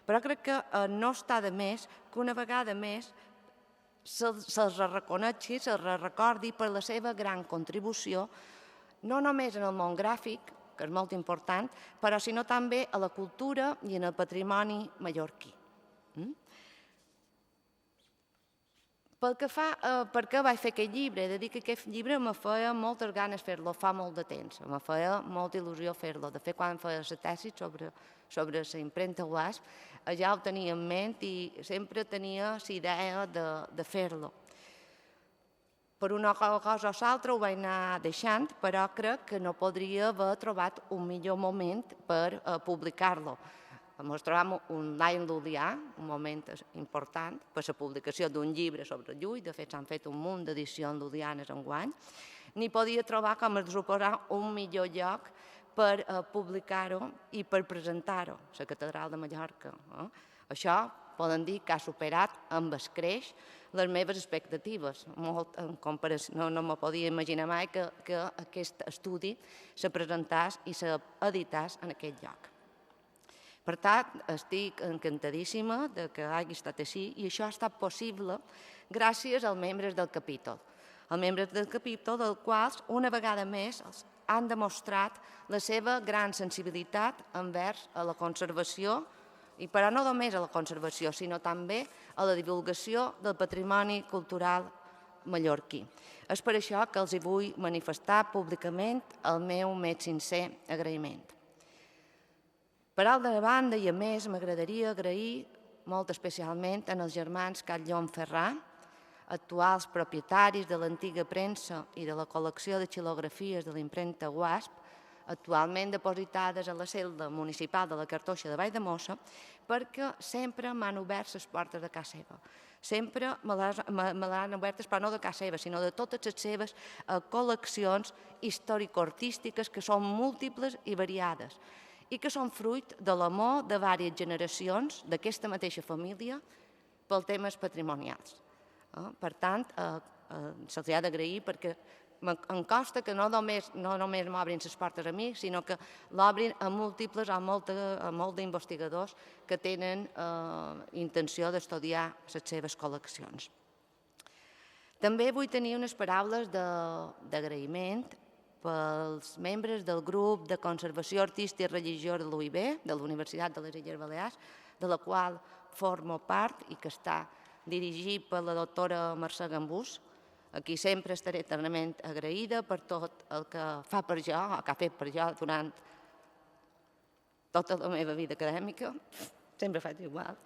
Però crec que no està de més que una vegada més se'ls reconegui, se'ls recordi per la seva gran contribució, no només en el món gràfic, que és molt important, però sinó també a la cultura i en el patrimoni mallorquí. Pel que fa per què vaig fer aquest llibre, he de dir que aquest llibre me feia moltes ganes fer-lo fa molt de temps, me feia molta il·lusió fer-lo. De fet, quan feia la tesi sobre la impremta WASP, ja ho tenia en ment i sempre tenia la idea de fer-lo. Per una cosa o l'altra ho vaig anar deixant, però crec que no podria haver trobat un millor moment per publicar-lo. Ens trobam l'any lulià, un moment important per la publicació d'un llibre sobre Llull, de fet s'han fet un munt d'edicions lulianes enguany, ni podia trobar, com es suposar, un millor lloc per publicar-ho i per presentar-ho, la Catedral de Mallorca. Això poden dir que ha superat amb escreix les meves expectatives. No me podia imaginar mai que aquest estudi se presentàs i s'editàs en aquest lloc. Per tant, estic encantadíssima que hagi estat així i això ha estat possible gràcies als membres del capítol. Els membres del capítol, dels quals, una vegada més, han demostrat la seva gran sensibilitat envers a la conservació, però no només a la conservació, sinó també a la divulgació del patrimoni cultural mallorquí. És per això que els vull manifestar públicament el meu més sincer agraïment. Per altra banda, i a més, m'agradaria agrair molt especialment als germans Catllon Ferrà, actuals propietaris de l'antiga premsa i de la col·lecció de xilografies de l'impremta WASP, actualment depositades a la celda municipal de la Cartoixa de Valldemossa, perquè sempre m'han obert les portes de casa seva. Sempre me l'han obertes, però no de casa seva, sinó de totes les seves col·leccions històrico-artístiques que són múltiples i variades i que són fruit de l'amor de diverses generacions d'aquesta mateixa família pels temes patrimonials. Per tant, se'ls ha d'agrair perquè em consta que no només m'obrin les portes a mi, sinó que l'obrin a múltiples, a molt d'investigadors que tenen intenció d'estudiar les seves col·leccions. També vull tenir unes paraules d'agraïment pels membres del grup de conservació artística i religió de l'UIB, de la Universitat de les Illes Balears, de la qual formo part i que està dirigit per la doctora Mercè Gambús, a qui sempre estaré eternament agraïda per tot el que fa per jo, o que ha fet per jo durant tota la meva vida acadèmica. Sempre faig igual.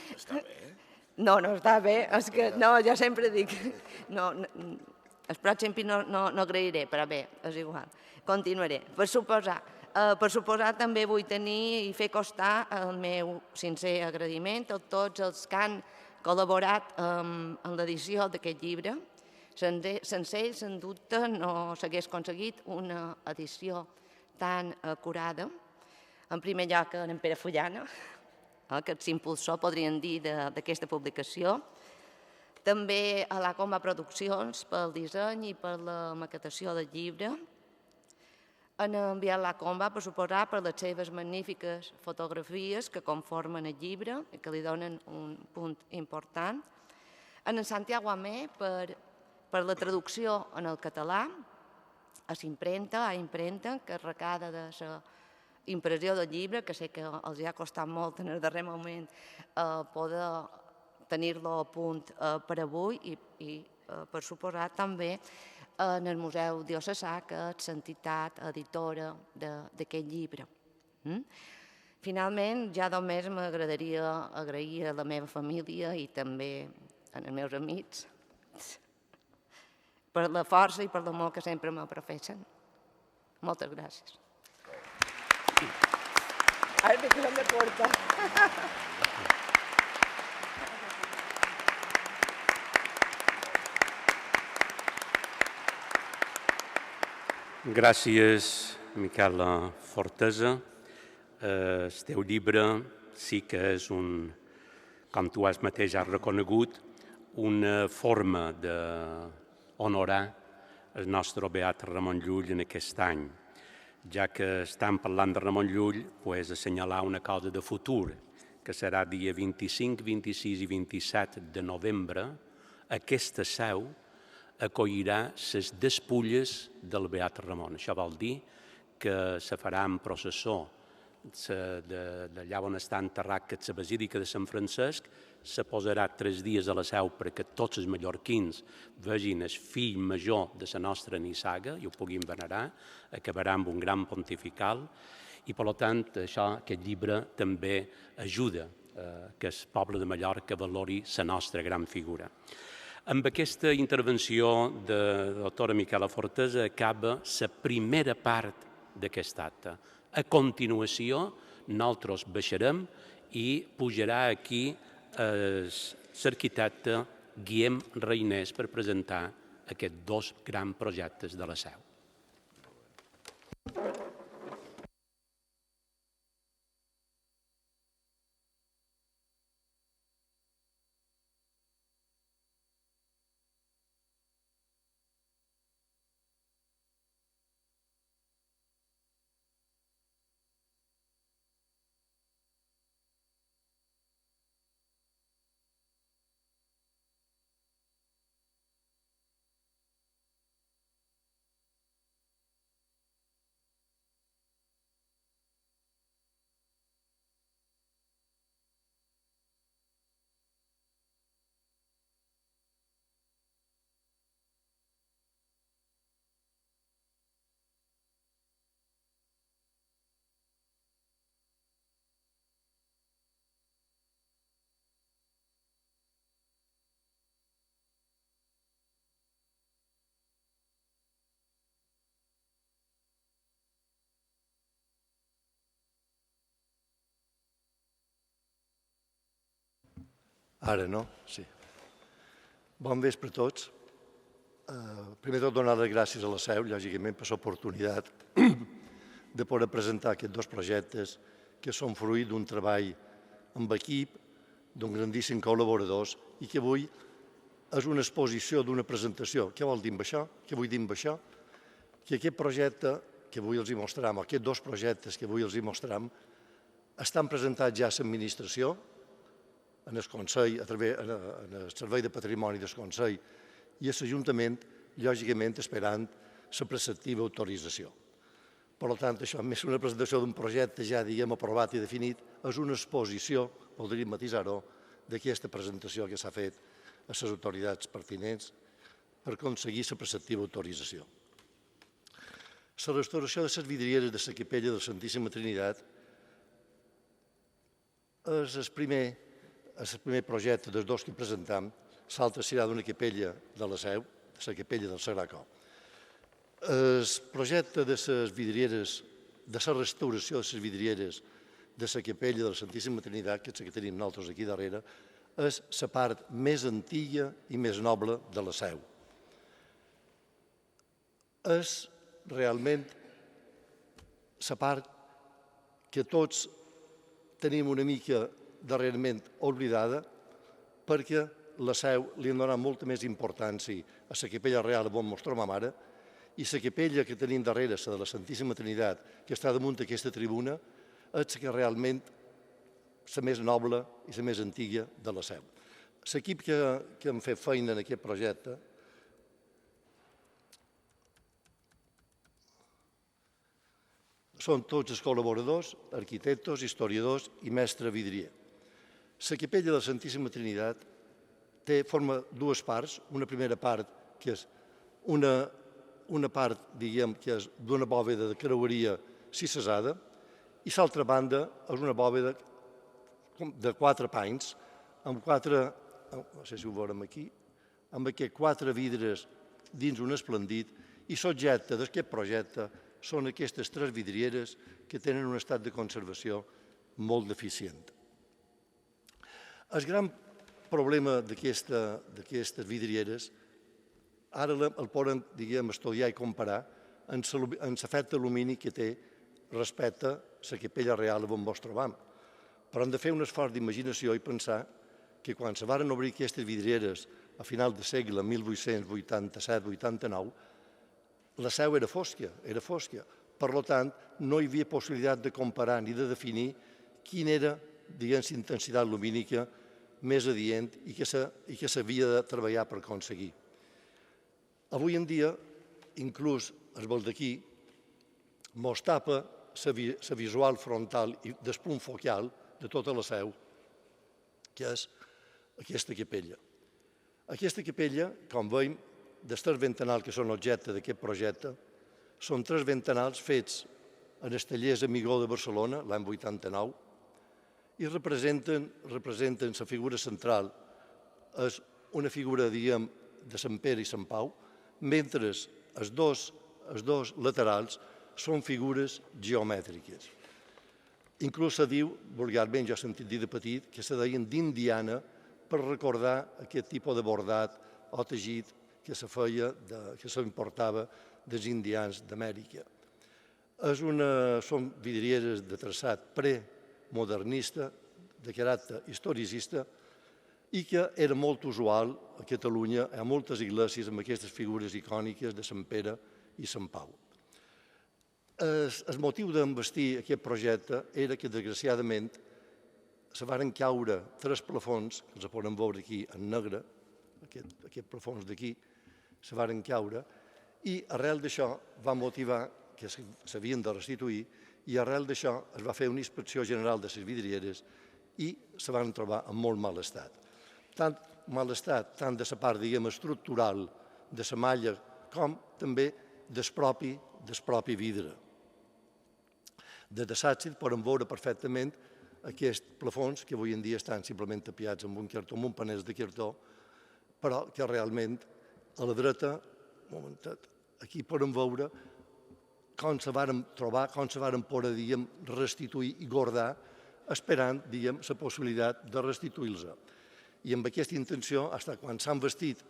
Està bé? No està bé, és que no, jo sempre dic... El pròxim no agrairé, però bé, és igual. Continuaré. Per suposar també vull tenir i fer constar el meu sincer agraïment a tots els que han col·laborat en l'edició d'aquest llibre. Sense ells, en dubte, no s'hagués aconseguit una edició tan acurada. En primer lloc, en Pere Fullana, que és l'impulsor, podríem dir, d'aquesta publicació. També a la Comba Produccions pel disseny i per la maquetació del llibre. En enviar la Comba, per suposar, per les seves magnífiques fotografies que conformen el llibre i que li donen un punt important. En Santiago Amé, per la traducció en el català, a impremta, que es recada de la impressió del llibre, que sé que els ha costat molt en el darrer moment poder tenir-lo a punt per avui i per suposar també en el Museu Diocesà, que és l'entitat editora d'aquest llibre. Finalment, ja només m'agradaria agrair a la meva família i també als meus amics per la força i per l'amor que sempre me professen. Moltes gràcies. Ara que no me porta. Gràcies, Miquela Fortesa. El teu llibre sí que és com tu mateix has reconegut, una forma d'honorar el nostre beat Ramon Llull en aquest any. Ja que estem parlant de Ramon Llull, doncs assenyalar una cosa de futur, que serà dia 25, 26 i 27 de novembre, aquesta seu acollirà les despulles del beat Ramon. Això vol dir que se farà en processó d'allà on està enterrat, que és la Basílica de Sant Francesc, se posarà 3 dies a la seu perquè tots els mallorquins vegin el fill major de la nostra nissaga i ho puguin venerar, acabarà amb un gran pontifical i, per tant, aquest llibre també ajuda que el poble de Mallorca valori la nostra gran figura. Amb aquesta intervenció de la doctora Miquela Fortesa acaba la primera part d'aquest acte. A continuació, nosaltres baixarem i pujarà aquí l'arquitecte Guillem Reinés per presentar aquests 2 grans projectes de la seu. Ara, no? Sí. Bon vespre a tots. Primer de tot, donar les gràcies a la seu, lògicament, per l'oportunitat de poder presentar aquests 2 projectes que són fruit d'un treball amb equip, d'un grandíssim col·laboradors i que avui és una exposició d'una presentació. Què vol dir amb això? Què vull dir amb això? Que aquest projecte que avui els mostrem, aquests 2 projectes que avui els mostrem, estan presentats ja a l'administració, en el Consell, en el Servei de Patrimoni del Consell i a l'Ajuntament, lògicament esperant la preceptiva autorització. Per tant, això, més que una presentació d'un projecte ja, diguem, aprovat i definit, és una exposició, voldríem matisar-ho, d'aquesta presentació que s'ha fet a les autoritats pertinents per aconseguir la preceptiva autorització. La restauració de les vidrieres de la capella de la Santíssima Trinitat és el primer projecte dels 2 que presentam. L'altre serà d'una capella de la Seu, de la capella del Sagrat Cor. El projecte de les vidrieres, de la restauració de les vidrieres de la capella de la Santíssima Trinitat, que és la que tenim nosaltres aquí darrere, és la part més antiga i més noble de la Seu. És realment la part que tots tenim una mica darrerament oblidada perquè la Seu li ha donat molta més importància a la capella real on ens trobem ara i la capella que tenim darrere, la de la Santíssima Trinitat, que està damunt d'aquesta tribuna, és que realment la més noble i la més antiga de la Seu. L'equip que hem fet feina en aquest projecte són tots els col·laboradors, arquitectes, historiadors i mestre vidrier. La capella de la Santíssima Trinitat forma 2 parts. Una primera part que és una part, diguem, que és d'una bòveda de creueria cisesada i l'altra banda és una bòveda de 4 panys amb 4, no sé si ho veurem aquí, amb aquests 4 vidres dins un esplendit i l'objecte d'aquest projecte són aquestes 3 vidrieres que tenen un estat de conservació molt deficient. El gran problema d'aquestes vidrieres, ara el podem, diguem, estudiar i comparar en l'efecte lumínic que té respecte a la capella real on ens trobam. Però hem de fer un esforç d'imaginació i pensar que quan se varen obrir aquestes vidrieres a final de segle 1887-89, la seu era fosca, Per tant, no hi havia possibilitat de comparar ni de definir quina era, diguem, la intensitat lumínica més adient i que s'havia de treballar per aconseguir. Avui en dia, inclús el baldaquí mos tapa la visual frontal i del punt focal de tota la seu, que és aquesta capella. Aquesta capella, com veiem, dels 3 ventanals que són objecte d'aquest projecte, són 3 ventanals fets en els tallers Amigó de Barcelona, l'any 89, i representen la figura central. És una figura, diguem, de Sant Pere i Sant Pau, mentre els dos laterals són figures geomètriques. Inclús se diu, vulgarment, jo he sentit dir de petit, que se deien d'indiana per recordar aquest tipus de bordat o teixit que s'importava dels indians d'Amèrica. Són vidrieres de traçat premodernista, de caràcter historicista, i que era molt usual a Catalunya, a moltes iglesies, amb aquestes figures icòniques de Sant Pere i Sant Pau. El motiu d'envestir aquest projecte era que, desgraciadament, se varen caure 3 plafons, que els podem veure aquí en negre, aquests plafons d'aquí, se varen caure, i arrel d'això va motivar que s'havien de restituir, i arrel d'això es va fer una inspecció general de les vidrieres i se van trobar en molt mal estat. Tant mal estat, tant de la part, diguem, estructural de la malla, com també del propi vidre. De l'assatge podem veure perfectament aquests plafons que avui en dia estan simplement tapiats amb un cartó, amb un panell de cartó, però que realment a la dreta, aquí podem veure com se varen trobar, com se varen poder, diguem, restituir i guardar, esperant, diguem, la possibilitat de restituir-los. I amb aquesta intenció, fins quan s'han vestit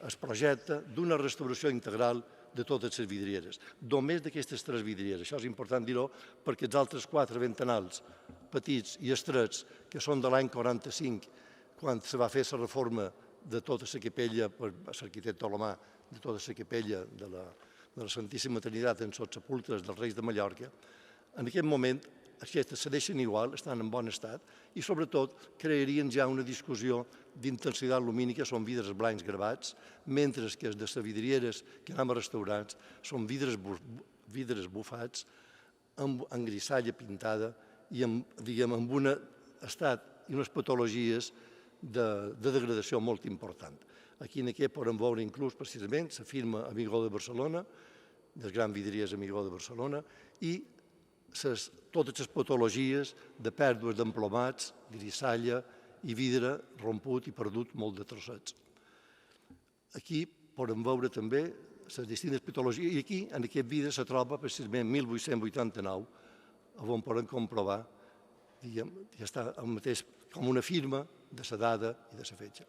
el projecte d'una restauració integral de totes les vidrieres. Només d'aquestes 3 vidrieres. Això és important dir-ho perquè els altres 4 ventanals petits i estrets, que són de l'any 45, quan se va fer la reforma de tota la capella per l'arquitecte Olomà, de tota la capella de la Santíssima Trinitat en els sepulcres dels Reis de Mallorca, en aquest moment aquestes se deixen igual, estan en bon estat, i sobretot crearien ja una discussió d'intensitat lumínica, són vidres blancs gravats, mentre que els de les vidrieres que anem a restaurants són vidres bufats, amb grisalla pintada i amb un estat i unes patologies de degradació molt important. Aquí en aquest podem veure inclús precisament la firma Amigó de Barcelona, dels grans vidriers Amigó de Barcelona, i totes les patologies de pèrdues d'emplomats, grisalla i vidre romput i perdut molt de trossets. Aquí podem veure també les distintes patologies, i aquí, en aquest vidre, se troba precisament 1889, on podem comprovar que està el mateix com una firma de la data i de la fetge.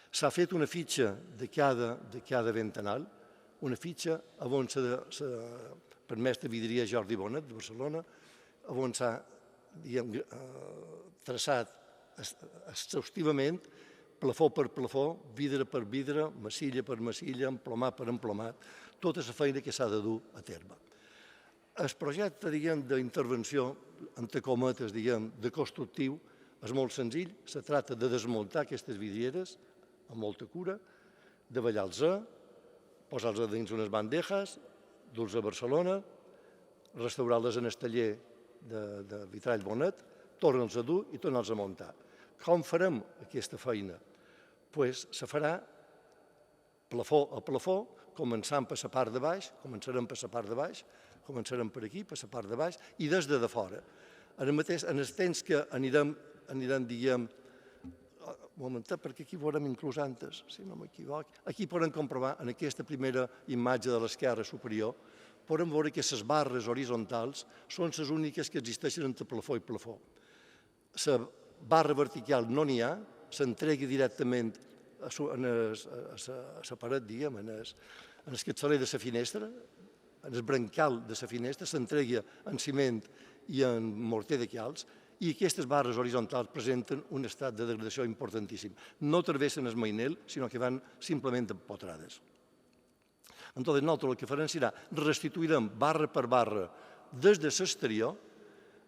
S'ha fet una fitxa de cada ventanal, una fitxa on per mestre vidrier Jordi Bonet, de Barcelona, on s'ha traçat exhaustivament, plafó per plafó, vidre per vidre, massilla per massilla, emplomat per emplomat, tota la feina que s'ha de dur a terme. El projecte d'intervenció, entre cometes, de constructiu, és molt senzill. Se tracta de desmuntar aquestes vidrieres amb molta cura, de ballar-los, posar-los dins unes bandejas, dur-los a Barcelona, restaurar-les en el taller de vitrall Bonet, tornar-los a dur i tornar-los a muntar. Com farem aquesta feina? Doncs se farà plafó a plafó, començant per la part de baix, començarem per la part de baix, començarem per aquí, per la part de baix, i des de fora. En el temps que anirem, diguem, un momentet, perquè aquí veurem inclús antes, si no m'equivoc. Aquí podem comprovar, en aquesta primera imatge de l'esquerra superior, podem veure que les barres horitzontals són les úniques que existeixen entre plafó i plafó. La barra vertical no n'hi ha, s'entrega directament a la paret, diguem, en el capçaler de la finestra, el brancal de la finestra s'entregui en ciment i en morter de calç, i aquestes barres horitzontals presenten un estat de degradació importantíssim. No travessen el mainel, sinó que van simplement empotrades. Entonces, nosaltres el que farem serà restituirem barra per barra des de l'exterior.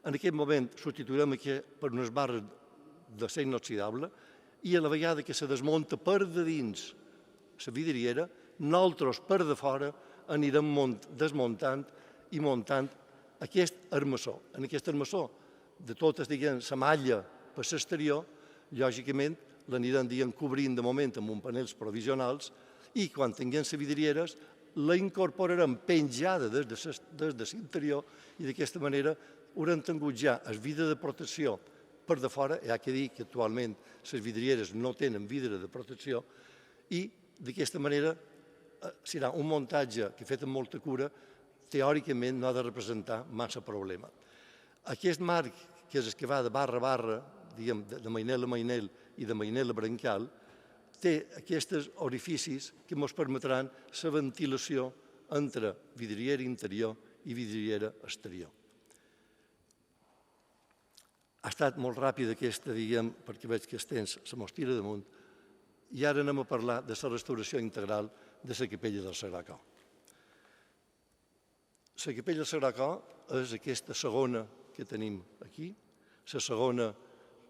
En aquest moment substituirem per unes barres d'acer inoxidable i a la vegada que se desmunta per de dins la vidriera, nosaltres per de fora anirem desmuntant i muntant aquest armassó. En aquest armassó, de totes, diguem, la malla per l'exterior, lògicament l'anirem cobrint de moment amb uns panels provisionals i quan tinguem les vidrieres la incorporarem penjada des de l'interior i d'aquesta manera haurem tingut ja el vidre de protecció per de fora, hi ha que dir que actualment les vidrieres no tenen vidre de protecció i d'aquesta manera serà un muntatge que fet amb molta cura, teòricament no ha de representar massa problema. Aquest marc, que és el que va de barra a barra, diguem, de mainel a mainel i de mainel a brancal, té aquests orificis que ens permetran la ventilació entre vidriera interior i vidriera exterior. Ha estat molt ràpida aquesta, diguem, perquè veig que el temps se mos tira damunt, i ara anem a parlar de la restauració integral de la capella del Sagrat Cor. La capella del Sagrat Cor és aquesta segona que tenim aquí, la segona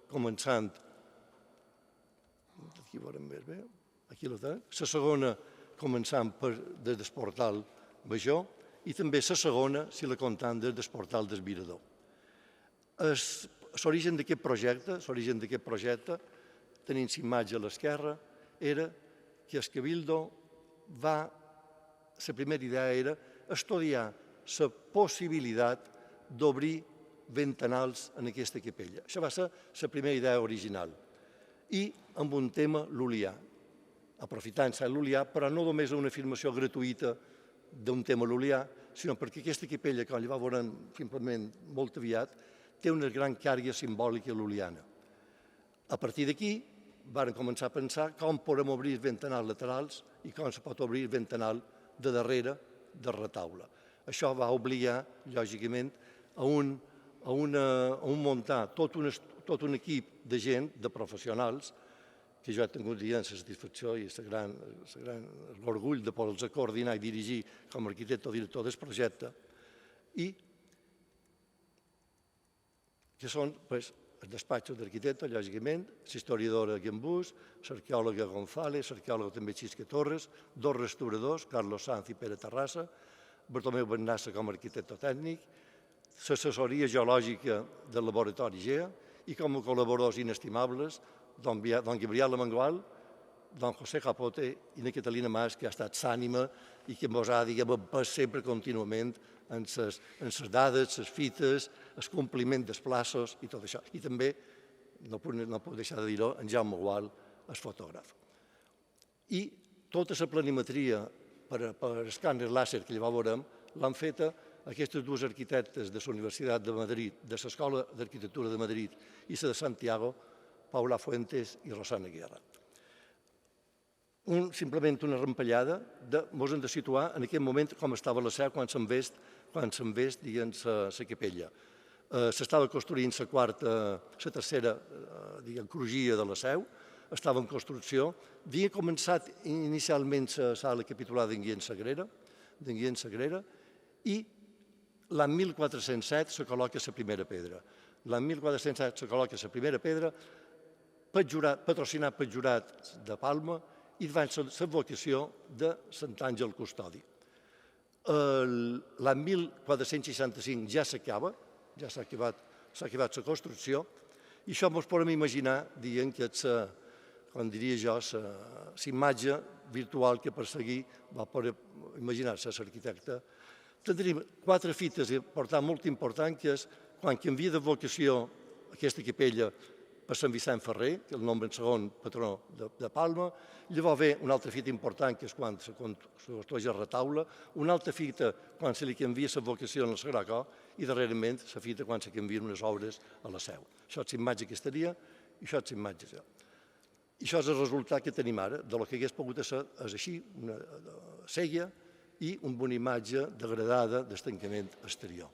començant, aquí veurem més bé, aquí la tenim, la segona començant des del portal major i també la segona, si la comptam, des del portal del Mirador. L'origen d'aquest projecte, tenint l'imatge a l'esquerra, era que el Cabildo la primera idea era estudiar la possibilitat d'obrir ventanals en aquesta capella. Això va ser la primera idea original. I amb un tema lul·lià, aprofitant Sant Lul·lià, però no només una afirmació gratuïta d'un tema lul·lià, sinó perquè aquesta capella, com ja va veure simplement molt aviat, té una gran càrrega simbòlica lul·liana. A partir d'aquí, varen començar a pensar com podem obrir els ventanals laterals i com se pot obrir el ventanal de darrere del retaule. Això va obligar, lògicament, a muntar tot un equip de gent, de professionals, que jo he tingut la satisfacció i l'orgull de poder-los coordinar i dirigir com a arquitecte o director del projecte, i que són els despatxos d'arquitecte, lògicament, l'historiadora Gambús, l'arqueòloga González, l'arqueòloga també Xisque Torres, dos restauradors, Carlos Sanz i Pere Terrassa, Bartomeu Bernassa com a arquitecte tècnic, l'assessoria geològica del laboratori GEA i com a col·laboradors inestimables don Gabriel Amengual, don José Capote i la Catalina Mas, que ha estat l'ànima i que ens ha empès sempre contínuament en les dades, les fites, el compliment dels plaços i tot això. I també, no puc deixar de dir-ho, en Jaume Gual, el fotògraf. I tota la planimetria per escàner làser que llavors veurem l'han feta aquestes dues arquitectes de la Universitat de Madrid, de l'Escola d'Arquitectura de Madrid i la de Santiago, Paula Fuentes i Rosana Guerra. Simplement una rampellada, ens hem de situar en aquest moment com estava la seu quan se'n vest, diguem, la capella. S'estava construint la tercera crugia de la seu, estava en construcció, havia començat inicialment la sala capitulada d'Enguien Sagrera i l'any 1407 se col·loca la primera pedra. L'any 1407 se col·loca la primera pedra, patrocinat pel Jurat de Palma i davant l'advocació de Sant Àngel Custodi. L'any 1465 ja s'acaba, ja s'ha acabat la construcció, i això ens podem imaginar, dient que és, com diria jo, la imatge virtual que perseguir va poder imaginar-se l'arquitecte. Tindríem 4 fites molt importants, que és quan canvia de vocació aquesta capella per Sant Vicent Ferrer, que és el nom en segon patró de Palma. Llavors ve una altra fita important, que és quan se construeix el retaule, una altra fita quan se li canvia la vocació en el Sagrat Cor i darrerament la fita quan se canvien unes obres a la seu. Això és l'imatge que estaria i això és l'imatge. I això és el resultat que tenim ara, de lo que hagués pogut ser, és així, una sèrie i amb una imatge degradada d'estancament exterior.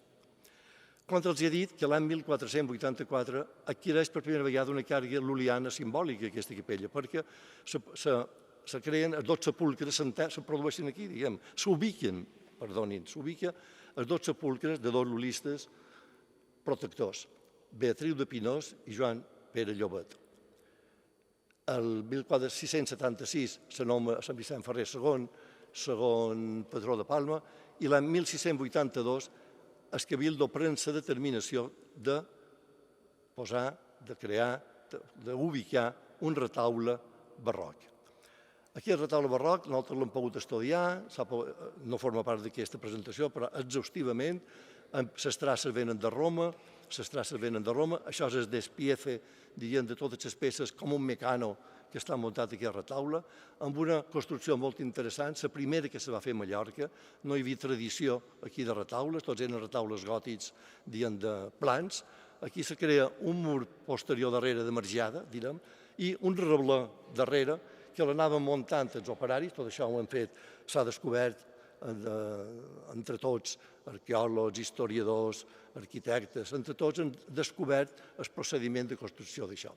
Quan els he dit que l'any 1484 adquireix per primera vegada una càrrega lul·liana simbòlica aquesta capella, perquè se creen els 12 sepulcres, se produeixen aquí, diguem, s'ubiquen els 12 sepulcres de dos lulistes protectors, Beatriu de Pinós i Joan Pere Llobet. El 1676 s'anoma Sant Vicent Ferrer segon patró de Palma, i l'any 1682 el Cabildo pren la determinació de posar, de crear, d'ubicar un retaule barroc. Aquest retaule barroc nosaltres l'hem pogut estudiar, no forma part d'aquesta presentació, però exhaustivament, les traces venen de Roma, això és el despiefe, diguem, de totes les peces, com un mecano que està muntat aquí al retaule, amb una construcció molt interessant, la primera que se va fer a Mallorca. No hi havia tradició aquí de retaules, tots eren retaules gòtics, diguem, de plans. Aquí se crea un mur posterior darrere de marjada, direm, i un rebló darrere que l'anaven muntant els operaris. Tot això ho han fet, s'ha descobert entre tots, arqueòlegs, historiadors, arquitectes, entre tots han descobert el procediment de construcció d'això.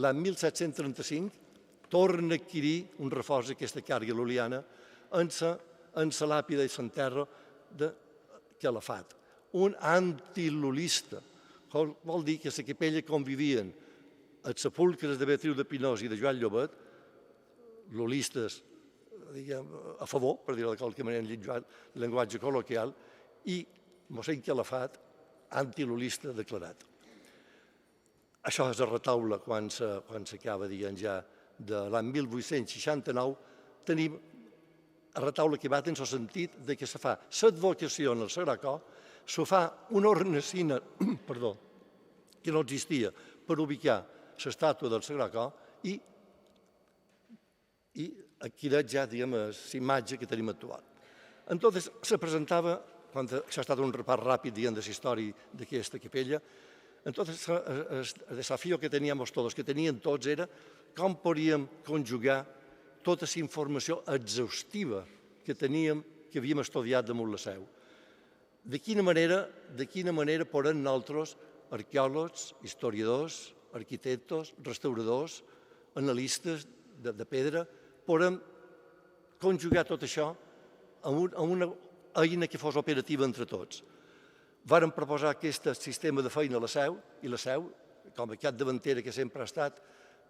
L'any 1735 torna a adquirir un reforç d'aquesta càrrega lul·liana en la làpida i l'enterro de Calafat. Un antilulista, vol dir que a la capella convivien els sepulcres de Beatriu de Pinós i de Joan Llobet, lulistes a favor, per dir-ho de qualque manera en llenguatge col·loquial, i mossèn Calafat, antilulista declarat. Això és el retaule quan s'acaba, diguem, ja de l'any 1869, tenim el retaule que va en el sentit que se fa l'advocació en el Sagracó, se fa una hornacina, que no existia, per ubicar l'estàtua del Sagracó i adquireix ja, diguem, l'imatge que tenim actual. Entonces, se presentava, això ha estat un repàs ràpid, diguem, de la història d'aquesta capella. Entonces, el desafío que teníamos todos, que tenien tots, era com podíem conjugar tota la informació exhaustiva que teníem, que havíem estudiat damunt la seu. De quina manera podem nosaltres, arqueòlegs, historiadors, arquitectes, restauradors, analistes de pedra, podem conjugar tot això amb una eina que fos operativa entre tots. Vàrem proposar aquest sistema de feina a la seu, i la seu, com a capdavantera que sempre ha estat,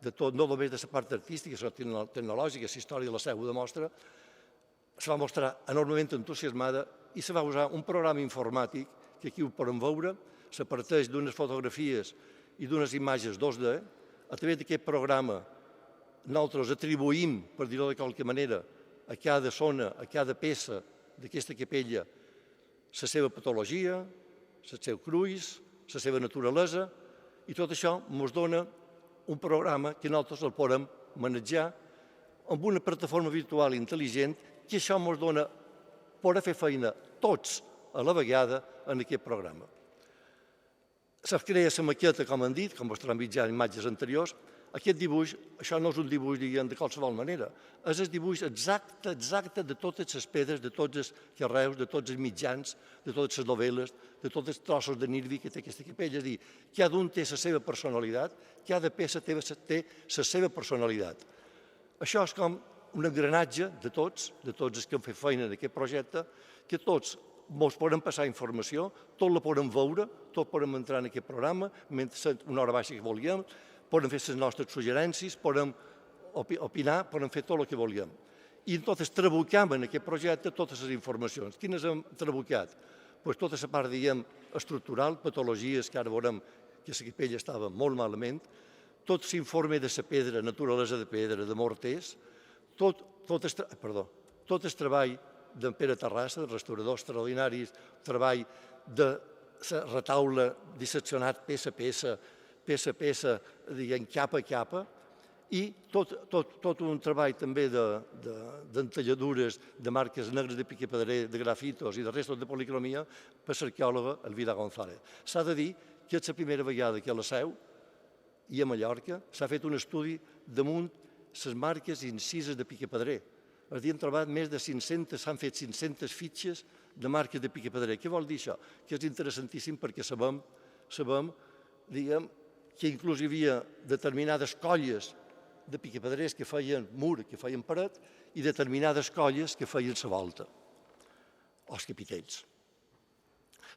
de tot, no només de la part artística, sinó tecnològica, la història de la seu ho demostra, se va mostrar enormement entusiasmada i se va usar un programa informàtic, que aquí ho podem veure, se parteix d'unes fotografies i d'unes imatges 2D. A través d'aquest programa nosaltres atribuïm, per dir-ho de qualque manera, a cada zona, a cada peça d'aquesta capella, la seva patologia, el seu cruix, la seva naturalesa, i tot això ens dona un programa que nosaltres el podem manejar amb una plataforma virtual intel·ligent que això ens dona poder fer feina tots a la vegada en aquest programa. Se crea la maqueta, com han dit, com vostès han vist ja en imatges anteriors. Aquest dibuix, això no és un dibuix, diguem, de qualsevol manera, és el dibuix exacte de totes les pedres, de tots els carreus, de tots els mitjans, de totes les novel·les, de tots els trossos de nirvi que té aquesta capella. És a dir, cada un té la seva personalitat, cada peça té la seva personalitat. Això és com un engranatge de tots els que hem fet feina en aquest projecte, que tots ens podem passar informació, tot la podem veure, tot podem entrar en aquest programa, una hora baixa que volíem, podem fer les nostres suggerències, podem opinar, podem fer tot el que volíem. I entonces trabucam en aquest projecte totes les informacions. Quines hem trabucat? Tota la part, diguem, estructural, patologies, que ara veurem que la capella estava molt malament, tot l'informe de la pedra, naturalesa de pedra, de morters, tot el treball d'en Pere Terrassa, de restauradors extraordinaris, treball de la retaule disseccionat peça a peça, diguem, capa a capa, i tot un treball també d'entalladures, de marques negres de piquepedrer, de grafitos i de restos de policromia per l'arqueòloga Elvira González. S'ha de dir que és la primera vegada que a la Seu i a Mallorca s'ha fet un estudi damunt les marques incises de piquepedrer, És a dir, han trobat més de 500, s'han fet 500 fitxes de marques de picapedrer. Què vol dir això? Que és interessantíssim perquè sabem diguem, que inclús hi havia determinades colles de picapedrers que feien mur, que feien paret, i determinades colles que feien la volta, o els capitells.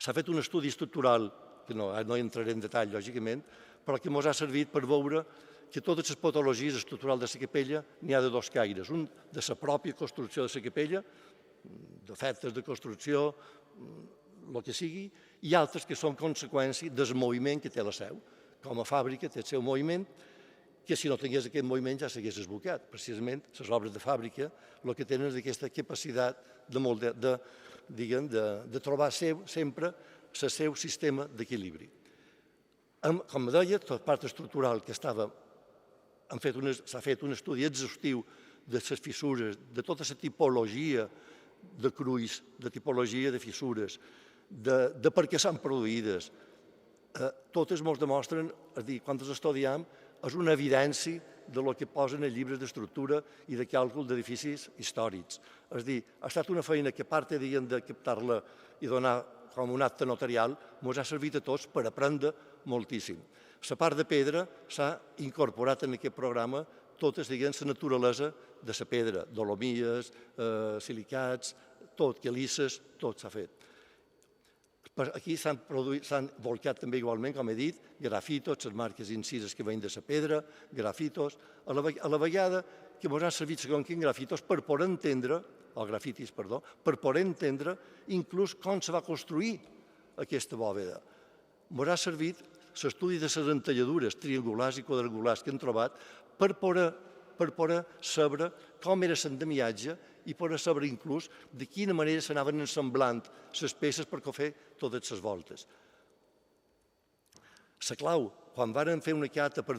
S'ha fet un estudi estructural, que no entraré en detall, lògicament, però que ens ha servit per veure que totes les patologies estructurals de la capella n'hi ha de dos caires. Un de la pròpia construcció de la capella, defectes de construcció, el que sigui, i altres que són conseqüència del moviment que té la seu. Com a fàbrica té el seu moviment, que si no tingués aquest moviment ja s'hagués esbocat. Precisament, les obres de fàbrica el que tenen és aquesta capacitat de trobar sempre el seu sistema d'equilibri. Com deia, tota part estructural que s'ha fet un estudi exhaustiu de les fissures, de tota la tipologia de cruis, de tipologia de fissures, de per què s'han produïdes. Totes ens demostren, és a dir, quan els estudiem, és una evidència del que posen els llibres d'estructura i de càlcul d'edificis històrics. És a dir, ha estat una feina que, a part de captar-la i donar com un acte notarial, ens ha servit a tots per aprendre moltíssim. La part de pedra s'ha incorporat en aquest programa totes, diguem, la naturalesa de la pedra, dolomies, silicats, tot, quelisses, tot s'ha fet. Aquí s'han volcat també igualment, com he dit, grafitos, les marques incises que venen de la pedra, grafitos, a la vegada que ens han servit segons quins grafitos per poder entendre, o grafitis, perdó, per poder entendre inclús com se va construir aquesta bòveda. Ens ha servit l'estudi de les entalladures triangulars i quadrangulars que hem trobat per poder saber com era l'endemiatge i poder saber inclús de quina manera s'anaven ensamblant les peces per fer totes les voltes. La clau, quan varen fer una cata per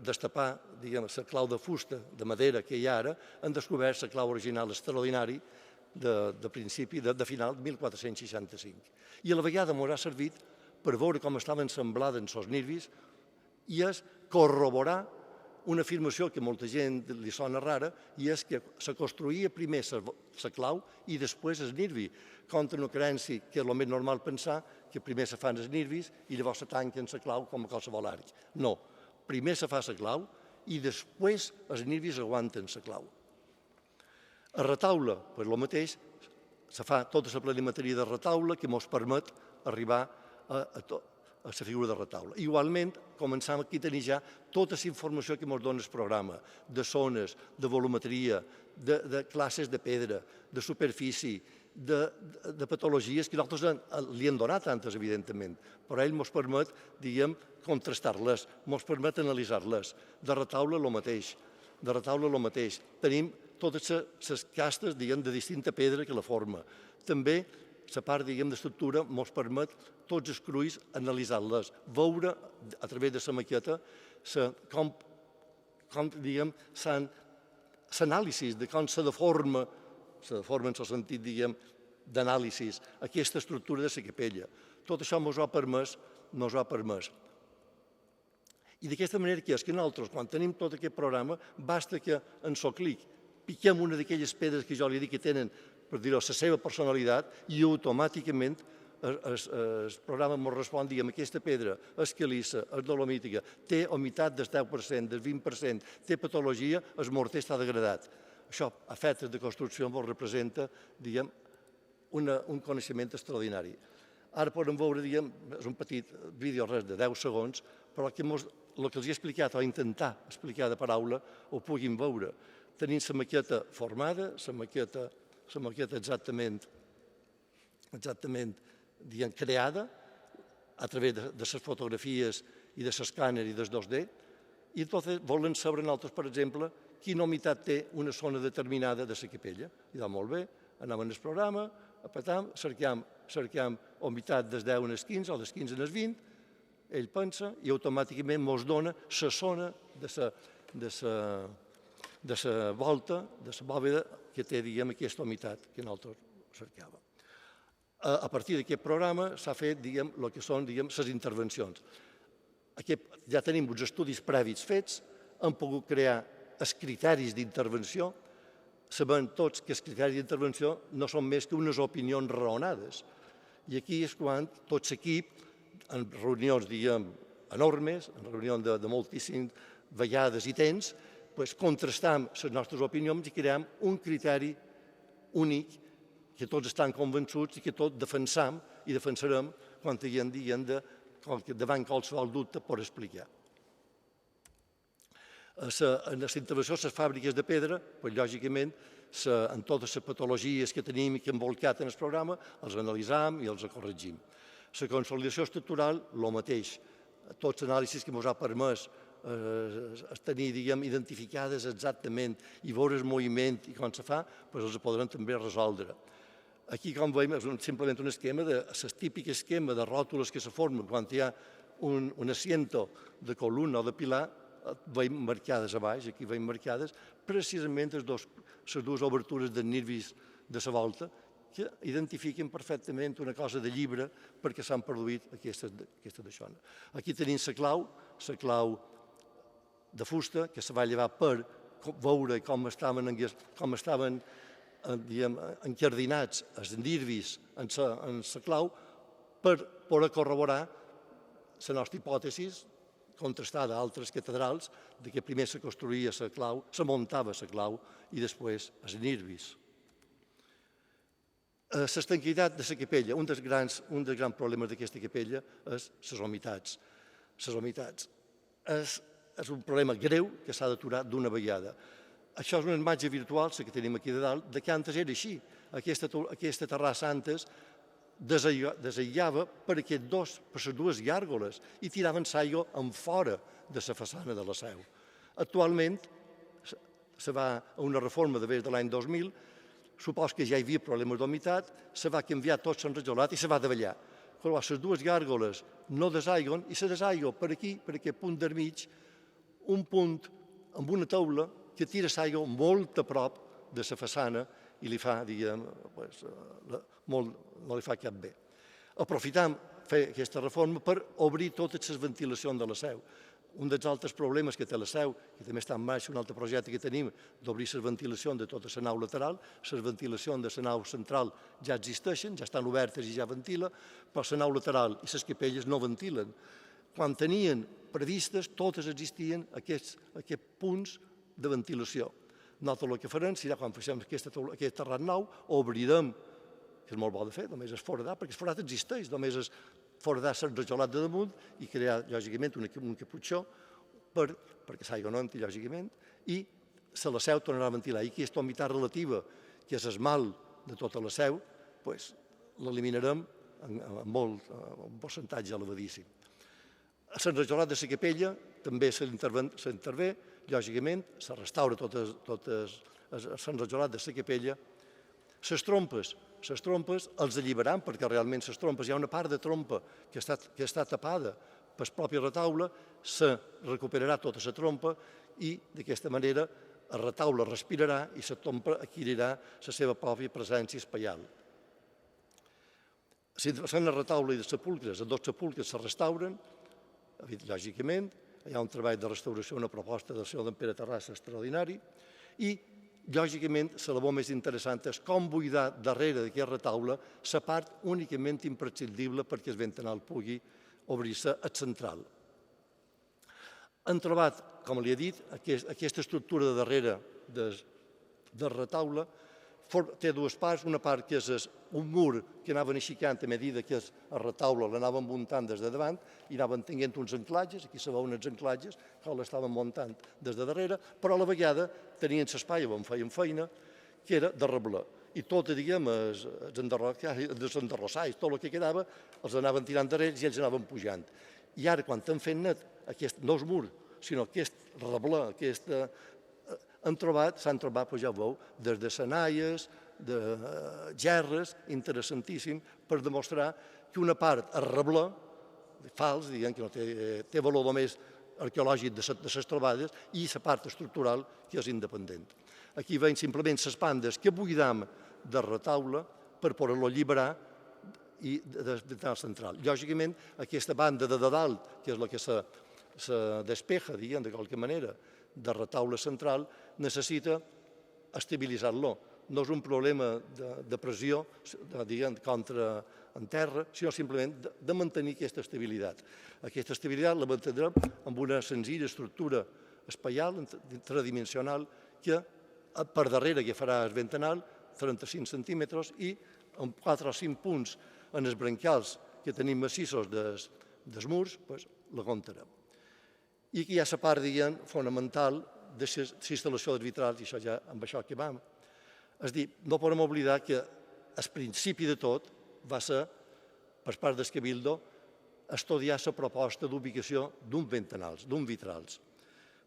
destapar la clau de fusta, de madera que hi ha ara, han descobert la clau original extraordinari de principi, de final de 1465. I a la vegada ens ha servit per veure com estaven ensamblades els nervis i és corroborar una afirmació que a molta gent li sona rara, i és que se construïa primer la clau i després el nervi, contra una creença que és el més normal pensar que primer se fan els nervis i llavors se tanquen la clau com a qualsevol arc. No, primer se fa la clau i després els nervis aguanten la clau. A retaule, per el mateix, se fa tota la planimetria de retaule que ens permet arribar a la figura de retaule. Igualment, començam aquí a tenir ja tota la informació que ens dona el programa, de zones, de volumetria, de classes de pedra, de superfície, de patologies que nosaltres li hem donat tantes, evidentment, però ell ens permet, diguem, contrastar-les, ens permet analitzar-les. De retaule, el mateix. Tenim totes les castes, diguem, de distinta pedra que la forma. També la part, diguem, d'estructura ens permet tots els cruis analitzar-les, veure a través de la maqueta com, diguem, l'anàlisi de com se deforma en el sentit, diguem, d'anàlisi, aquesta estructura de la capella. Tot això ens ho ha permès. I d'aquesta manera que és que nosaltres, quan tenim tot aquest programa, basta que en so clic piquem una d'aquelles pedres que jo li dic que tenen, per dir-ho, la seva personalitat, i automàticament el programa ens respon, diguem, aquesta pedra és quelissa, és dolomítica, té humitat del 10%, del 20%, té patologia, el morter està degradat. Això, a efectes de construcció, ens representa, diguem, un coneixement extraordinari. Ara podem veure, diguem, és un petit vídeo, res de 10 segons, però que el que els he explicat o intentar explicar de paraula ho puguin veure. Tenim la maqueta formada, la maqueta exactament diguem, creada a través de les fotografies i de l'escàner i del 2D, i entonces volen saber nosaltres, per exemple, quina humitat té una zona determinada de la capella. I doncs, molt bé, anem en el programa, apretam, cerquem humitat des 10 en el 15 o des 15 en el 20, ell pensa i automàticament ens dona la zona de la volta, de la bòveda que té, diguem, aquesta humitat que nosaltres cercàvem. A partir d'aquest programa s'ha fet, diguem, el que són, diguem, les intervencions. Ja tenim uns estudis prèvis fets, hem pogut crear els criteris d'intervenció, sabem tots que els criteris d'intervenció no són més que unes opinions raonades. I aquí és quan tot l'equip, en reunions, diguem, enormes, en reunions de moltíssimes vegades i temps, contrastam les nostres opinions i creem un criteri únic que tots estan convençuts i que tots defensam i defensarem quan tinguem davant qualsevol dubte per explicar. En les intervencions a les fàbriques de pedra, lògicament, en totes les patologies que tenim i que hem volcat en el programa, els analitzam i els corregim. La consolidació estructural, el mateix. Tots els anàlisis que ens ha permès tenir, identificades exactament i veure el moviment i com se fa, els podrem també resoldre. Aquí, com veiem, és simplement un esquema, el típic esquema de ròtules que se formen quan hi ha un asiento de columna o de pilar, veiem marcades a baix, aquí veiem marcades precisament les dues obertures dels nervis de la volta que identifiquen perfectament una cosa de llibre perquè s'han produït aquestes d'això. Aquí tenim la clau de fusta que se va llevar per veure com estaven encardinats els nervis en la clau per poder corroborar la nostra hipòtesi contrastada a altres catedrals que primer se construïa la clau, se muntava la clau i després els nervis. L'estanquitat de la capella, un dels grans problemes d'aquesta capella és les humitats. Les humitats és un problema greu que s'ha d'aturar d'una vegada. Això és una imatge virtual, la que tenim aquí de dalt, de que antes era així. Aquesta terrassa antes desaïllava per les dues gàrgoles i tiraven l'aigua en fora de la façana de la seu. Actualment, se va a una reforma de l'any 2000, supos que ja hi havia problemes d'humitat, se va canviar tot l'enrajolat i se va davallar. Les dues gàrgoles no desaiguen i se desaigua per aquí, per aquest punt d'armig, un punt amb una taula que tira l'aigua molt a prop de la façana i li fa, no li fa cap bé. Aprofitam fer aquesta reforma per obrir totes les ventilacions de la seu. Un dels altres problemes que té la seu, que també està en marxa un altre projecte que tenim, d'obrir les ventilacions de tota la nau lateral, les ventilacions de la nau central ja existeixen, ja estan obertes i ja ventila, però la nau lateral i les capelles no ventilen. Quan tenien previstes, totes existien aquests punts de ventilació. Nosaltres el que farem serà, quan fem aquest terrat nou, obrirem, que és molt bo de fer, només és foradar, perquè el forat existeix, només és foradar l'enrajolat de damunt i crear, lògicament, un caputxó perquè l'aigua no entri, lògicament, i la seu tornarà a ventilar. I aquesta humitat relativa, que és el mal de tota la seu, l'eliminarem amb un percentatge elevadíssim. A l'enrajolat de la capella també s'intervé, lògicament, se restaura tot l'enrajolat de la capella. Les trompes els alliberam, perquè realment les trompes, hi ha una part de trompa que està tapada per la pròpia retaule, se recuperarà tota la trompa i d'aquesta manera el retaule respirarà i la trompa adquirirà la seva pròpia presència espaial. Si fem el retaule i els sepulcres, els dos sepulcres se restauren, lògicament, hi ha un treball de restauració, una proposta del senyor d'en Pere Terrassa extraordinari, i lògicament, la labor més interessant és com buidar darrere d'aquest retaule la part únicament imprescindible perquè el ventanal pugui obrir-se al central. Han trobat, com li he dit, aquesta estructura de darrere del retaule té dues parts, una part que és un mur que anaven aixicant a mesura que el retaule l'anaven muntant des de davant i anaven tenint uns anclatges, aquí se veuen els anclatges, que l'estaven muntant des de darrere, però a la vegada tenien l'espai on feien feina, que era de reblar. I tot, diguem, els enderrossais, tot el que quedava, els anaven tirant darrere i ells anaven pujant. I ara, quan han fet net, no és mur, sinó aquest reblar, aquesta s'han trobat, ja ho veu, des de senaies, de gerres, interessantíssim, per demostrar que una part es rebla, fals, diguem que no té valor només arqueològic de les trobades, i la part estructural, que és independent. Aquí veiem simplement les bandes que buidam de retaule per poder-lo alliberar i del central. Lògicament, aquesta banda de dalt, que és la que se despeja, diguem, de qualque manera, de retaule central, necessita estabilitzar-lo. No és un problema de pressió, diguem, contra en terra, sinó simplement de mantenir aquesta estabilitat. Aquesta estabilitat la mantindrem amb una senzilla estructura espaial, tridimensional, que per darrere que farà el ventanal, 35 centímetres, i amb 4 o 5 punts en els brancals que tenim massissos dels murs, l'aguantarem. I aquí hi ha la part, diguem, fonamental de l'instal·lació dels vitrals, i això ja amb això acabam. És a dir, no podem oblidar que el principi de tot va ser, per part del Cabildo, estudiar la proposta d'ubicació d'un ventanals, d'un vitrals.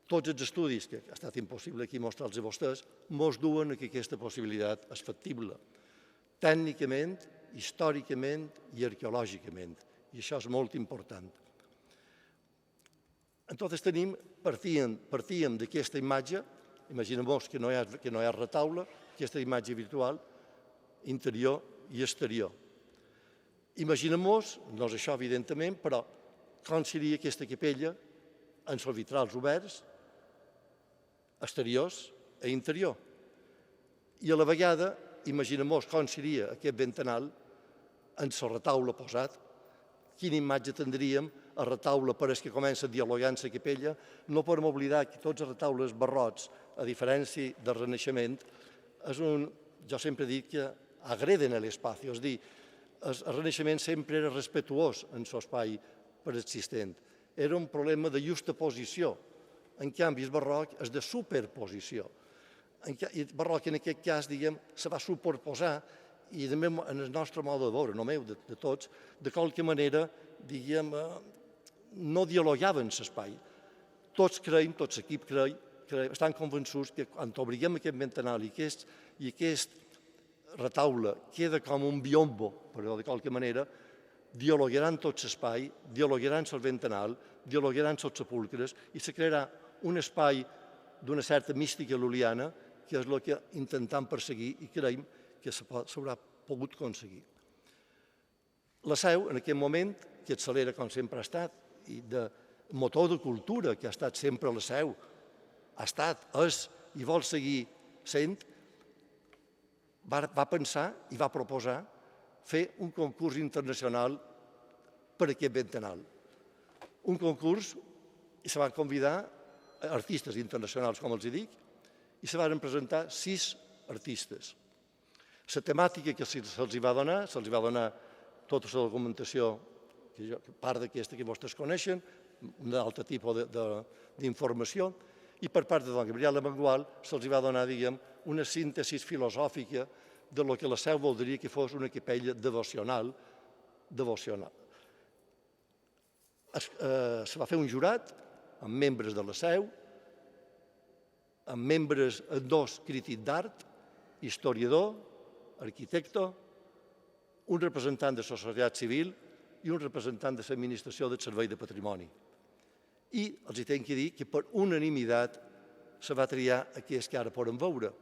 Tots els estudis, que ha estat impossible aquí mostrar-los a vostès, mos duen que aquesta possibilitat és factible, tècnicament, històricament i arqueològicament, i això és molt important. Entonces partíem d'aquesta imatge, imaginem-nos que no hi ha retaule, aquesta imatge virtual, interior i exterior. Imaginem-nos, no és això evidentment, però com seria aquesta capella amb els vitrals oberts, exteriors i interior. I a la vegada, imaginem-nos com seria aquest ventanal amb el retaule posat, quina imatge tindríem, el retaule pareix que comença dialogant la capella. No podem oblidar que tots els retaules barrocs, a diferència del Renaixement, jo sempre dic que agreden l'espai, és a dir, el Renaixement sempre era respectuós en l'espai preexistent. Era un problema de justa posició. En canvi, el barroc és de superposició. El barroc, en aquest cas, diguem, se va superposar i també en el nostre mode de veure, no meu, de tots, de qualque manera, diguem, no dialogaven l'espai. Tots creiem, tot l'equip estan convençuts que quan obriguem aquest ventanal i aquest retaule queda com un biombo, però de qualque manera, dialogaran tot l'espai, dialogaran el ventanal, dialogaran els sepulcres i se crearà un espai d'una certa mística lul·liana que és el que intentem perseguir i creiem que s'haurà pogut aconseguir. La Seu, en aquest moment, que accelera com sempre ha estat, i de motor de cultura que ha estat sempre la Seu, ha estat, és i vol seguir sent, va pensar i va proposar fer un concurs internacional per aquest ventanal. Un concurs, i se van convidar artistes internacionals, com els dic, i se van presentar 6 artistes. La temàtica que se'ls va donar tota la documentació, part d'aquesta que vostès coneixen, un altre tipus d'informació, i per part de don Gabriel Amengual se'ls va donar, diguem, una síntesi filosòfica de lo que la Seu voldria que fos una capella devocional. Se va fer un jurat amb membres de la Seu, amb membres, dos crítics d'art, historiador, arquitecte, un representant de la societat civil i un representant de l'administració del Servei de Patrimoni. I els tinc que dir que per unanimitat se va triar aquest que ara podem veure.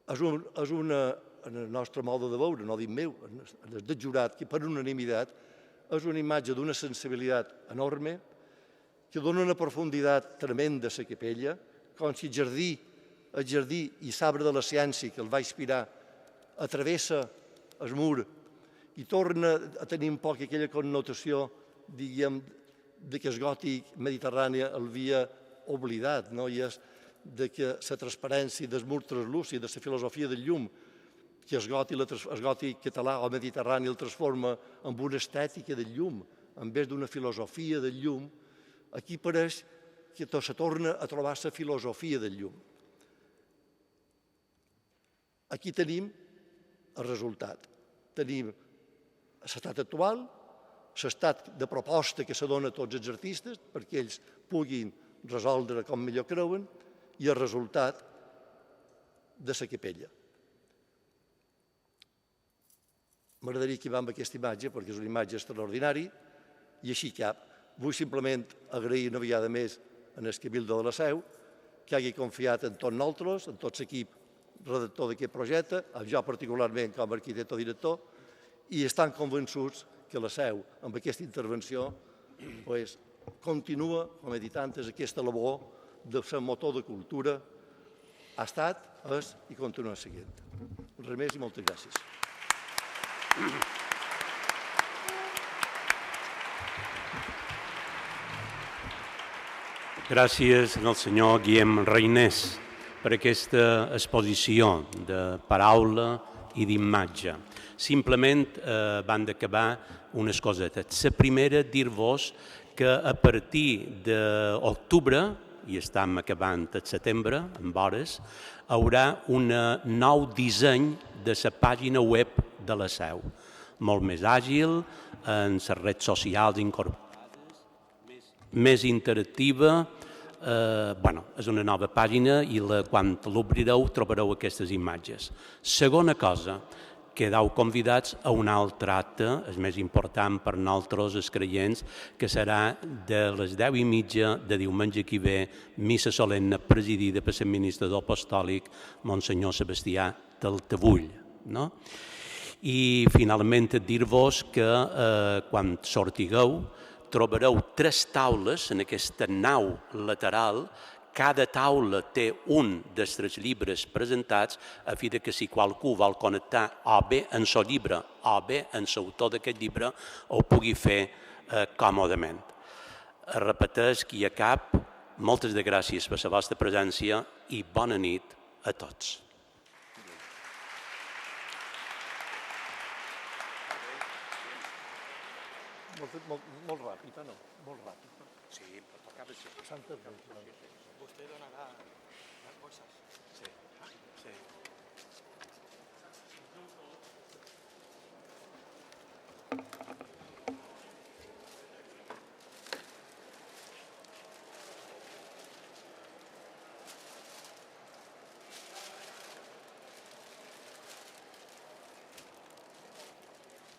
És una, en el nostre mode de veure, no dic meu, en el del jurat, que per unanimitat és una imatge d'una sensibilitat enorme, que dona una profunditat tremenda a la capella, com si el jardí i l'arbre de la ciència que el va inspirar travessa el mur i torna a tenir un poc aquella connotació, diguem, que el gòtic mediterrani l'havia oblidat, no? I és que la transparència del mur translúcid, de la filosofia del llum, que el gòtic català o mediterrani el transforma en una estètica del llum, en vez d'una filosofia del llum, aquí pareix que se torna a trobar la filosofia del llum. Aquí tenim el resultat. Tenim l'estat actual, l'estat de proposta que se dona a tots els artistes perquè ells puguin resoldre com millor creuen i el resultat de la capella. M'agradaria acabar amb aquesta imatge perquè és una imatge extraordinària i així cap. Vull simplement agrair una vegada més en el Cabildo de la Seu que hagi confiat en tots nosaltres, en tot l'equip redactor d'aquest projecte, jo particularment com a arquitecte o director, i estan convençuts que la Seu, amb aquesta intervenció, continua, com he dit antes, aquesta labor de ser motor de cultura Ha estat, és i continua seguint. Res més i moltes gràcies. Gràcies al senyor Guillem Reinés per aquesta exposició de paraula i d'imatge. Simplement, van d'acabar unes cosetes. La primera, dir-vos que a partir d'octubre, i estem acabant el setembre, en hores, hi haurà un nou disseny de la pàgina web de la Seu, molt més àgil, en les redes socials incorporades, més interactiva. És una nova pàgina i quan l'obrireu trobareu aquestes imatges. Segona cosa, quedeu convidats a un altre acte, el més important per nosaltres, els creients, que serà de les 10:30 de diumenge que ve, missa solemne presidida per l'administrador apostòlic, Monsenyor Sebastià Taltabull. I finalment dir-vos que quan sortigueu trobareu 3 taules en aquesta nau lateral. Cada taula té un dels 3 llibres presentats a fi que si qualcú vol connectar o bé en el llibre o bé en l'autor d'aquest llibre ho pugui fer còmodament. Repeteix que hi ha cap. Moltes gràcies per la vostra presència i bona nit a tots. Molt ràpid, no? Molt ràpid. Sí, però tocava Santa Vostè donarà les coses. Sí.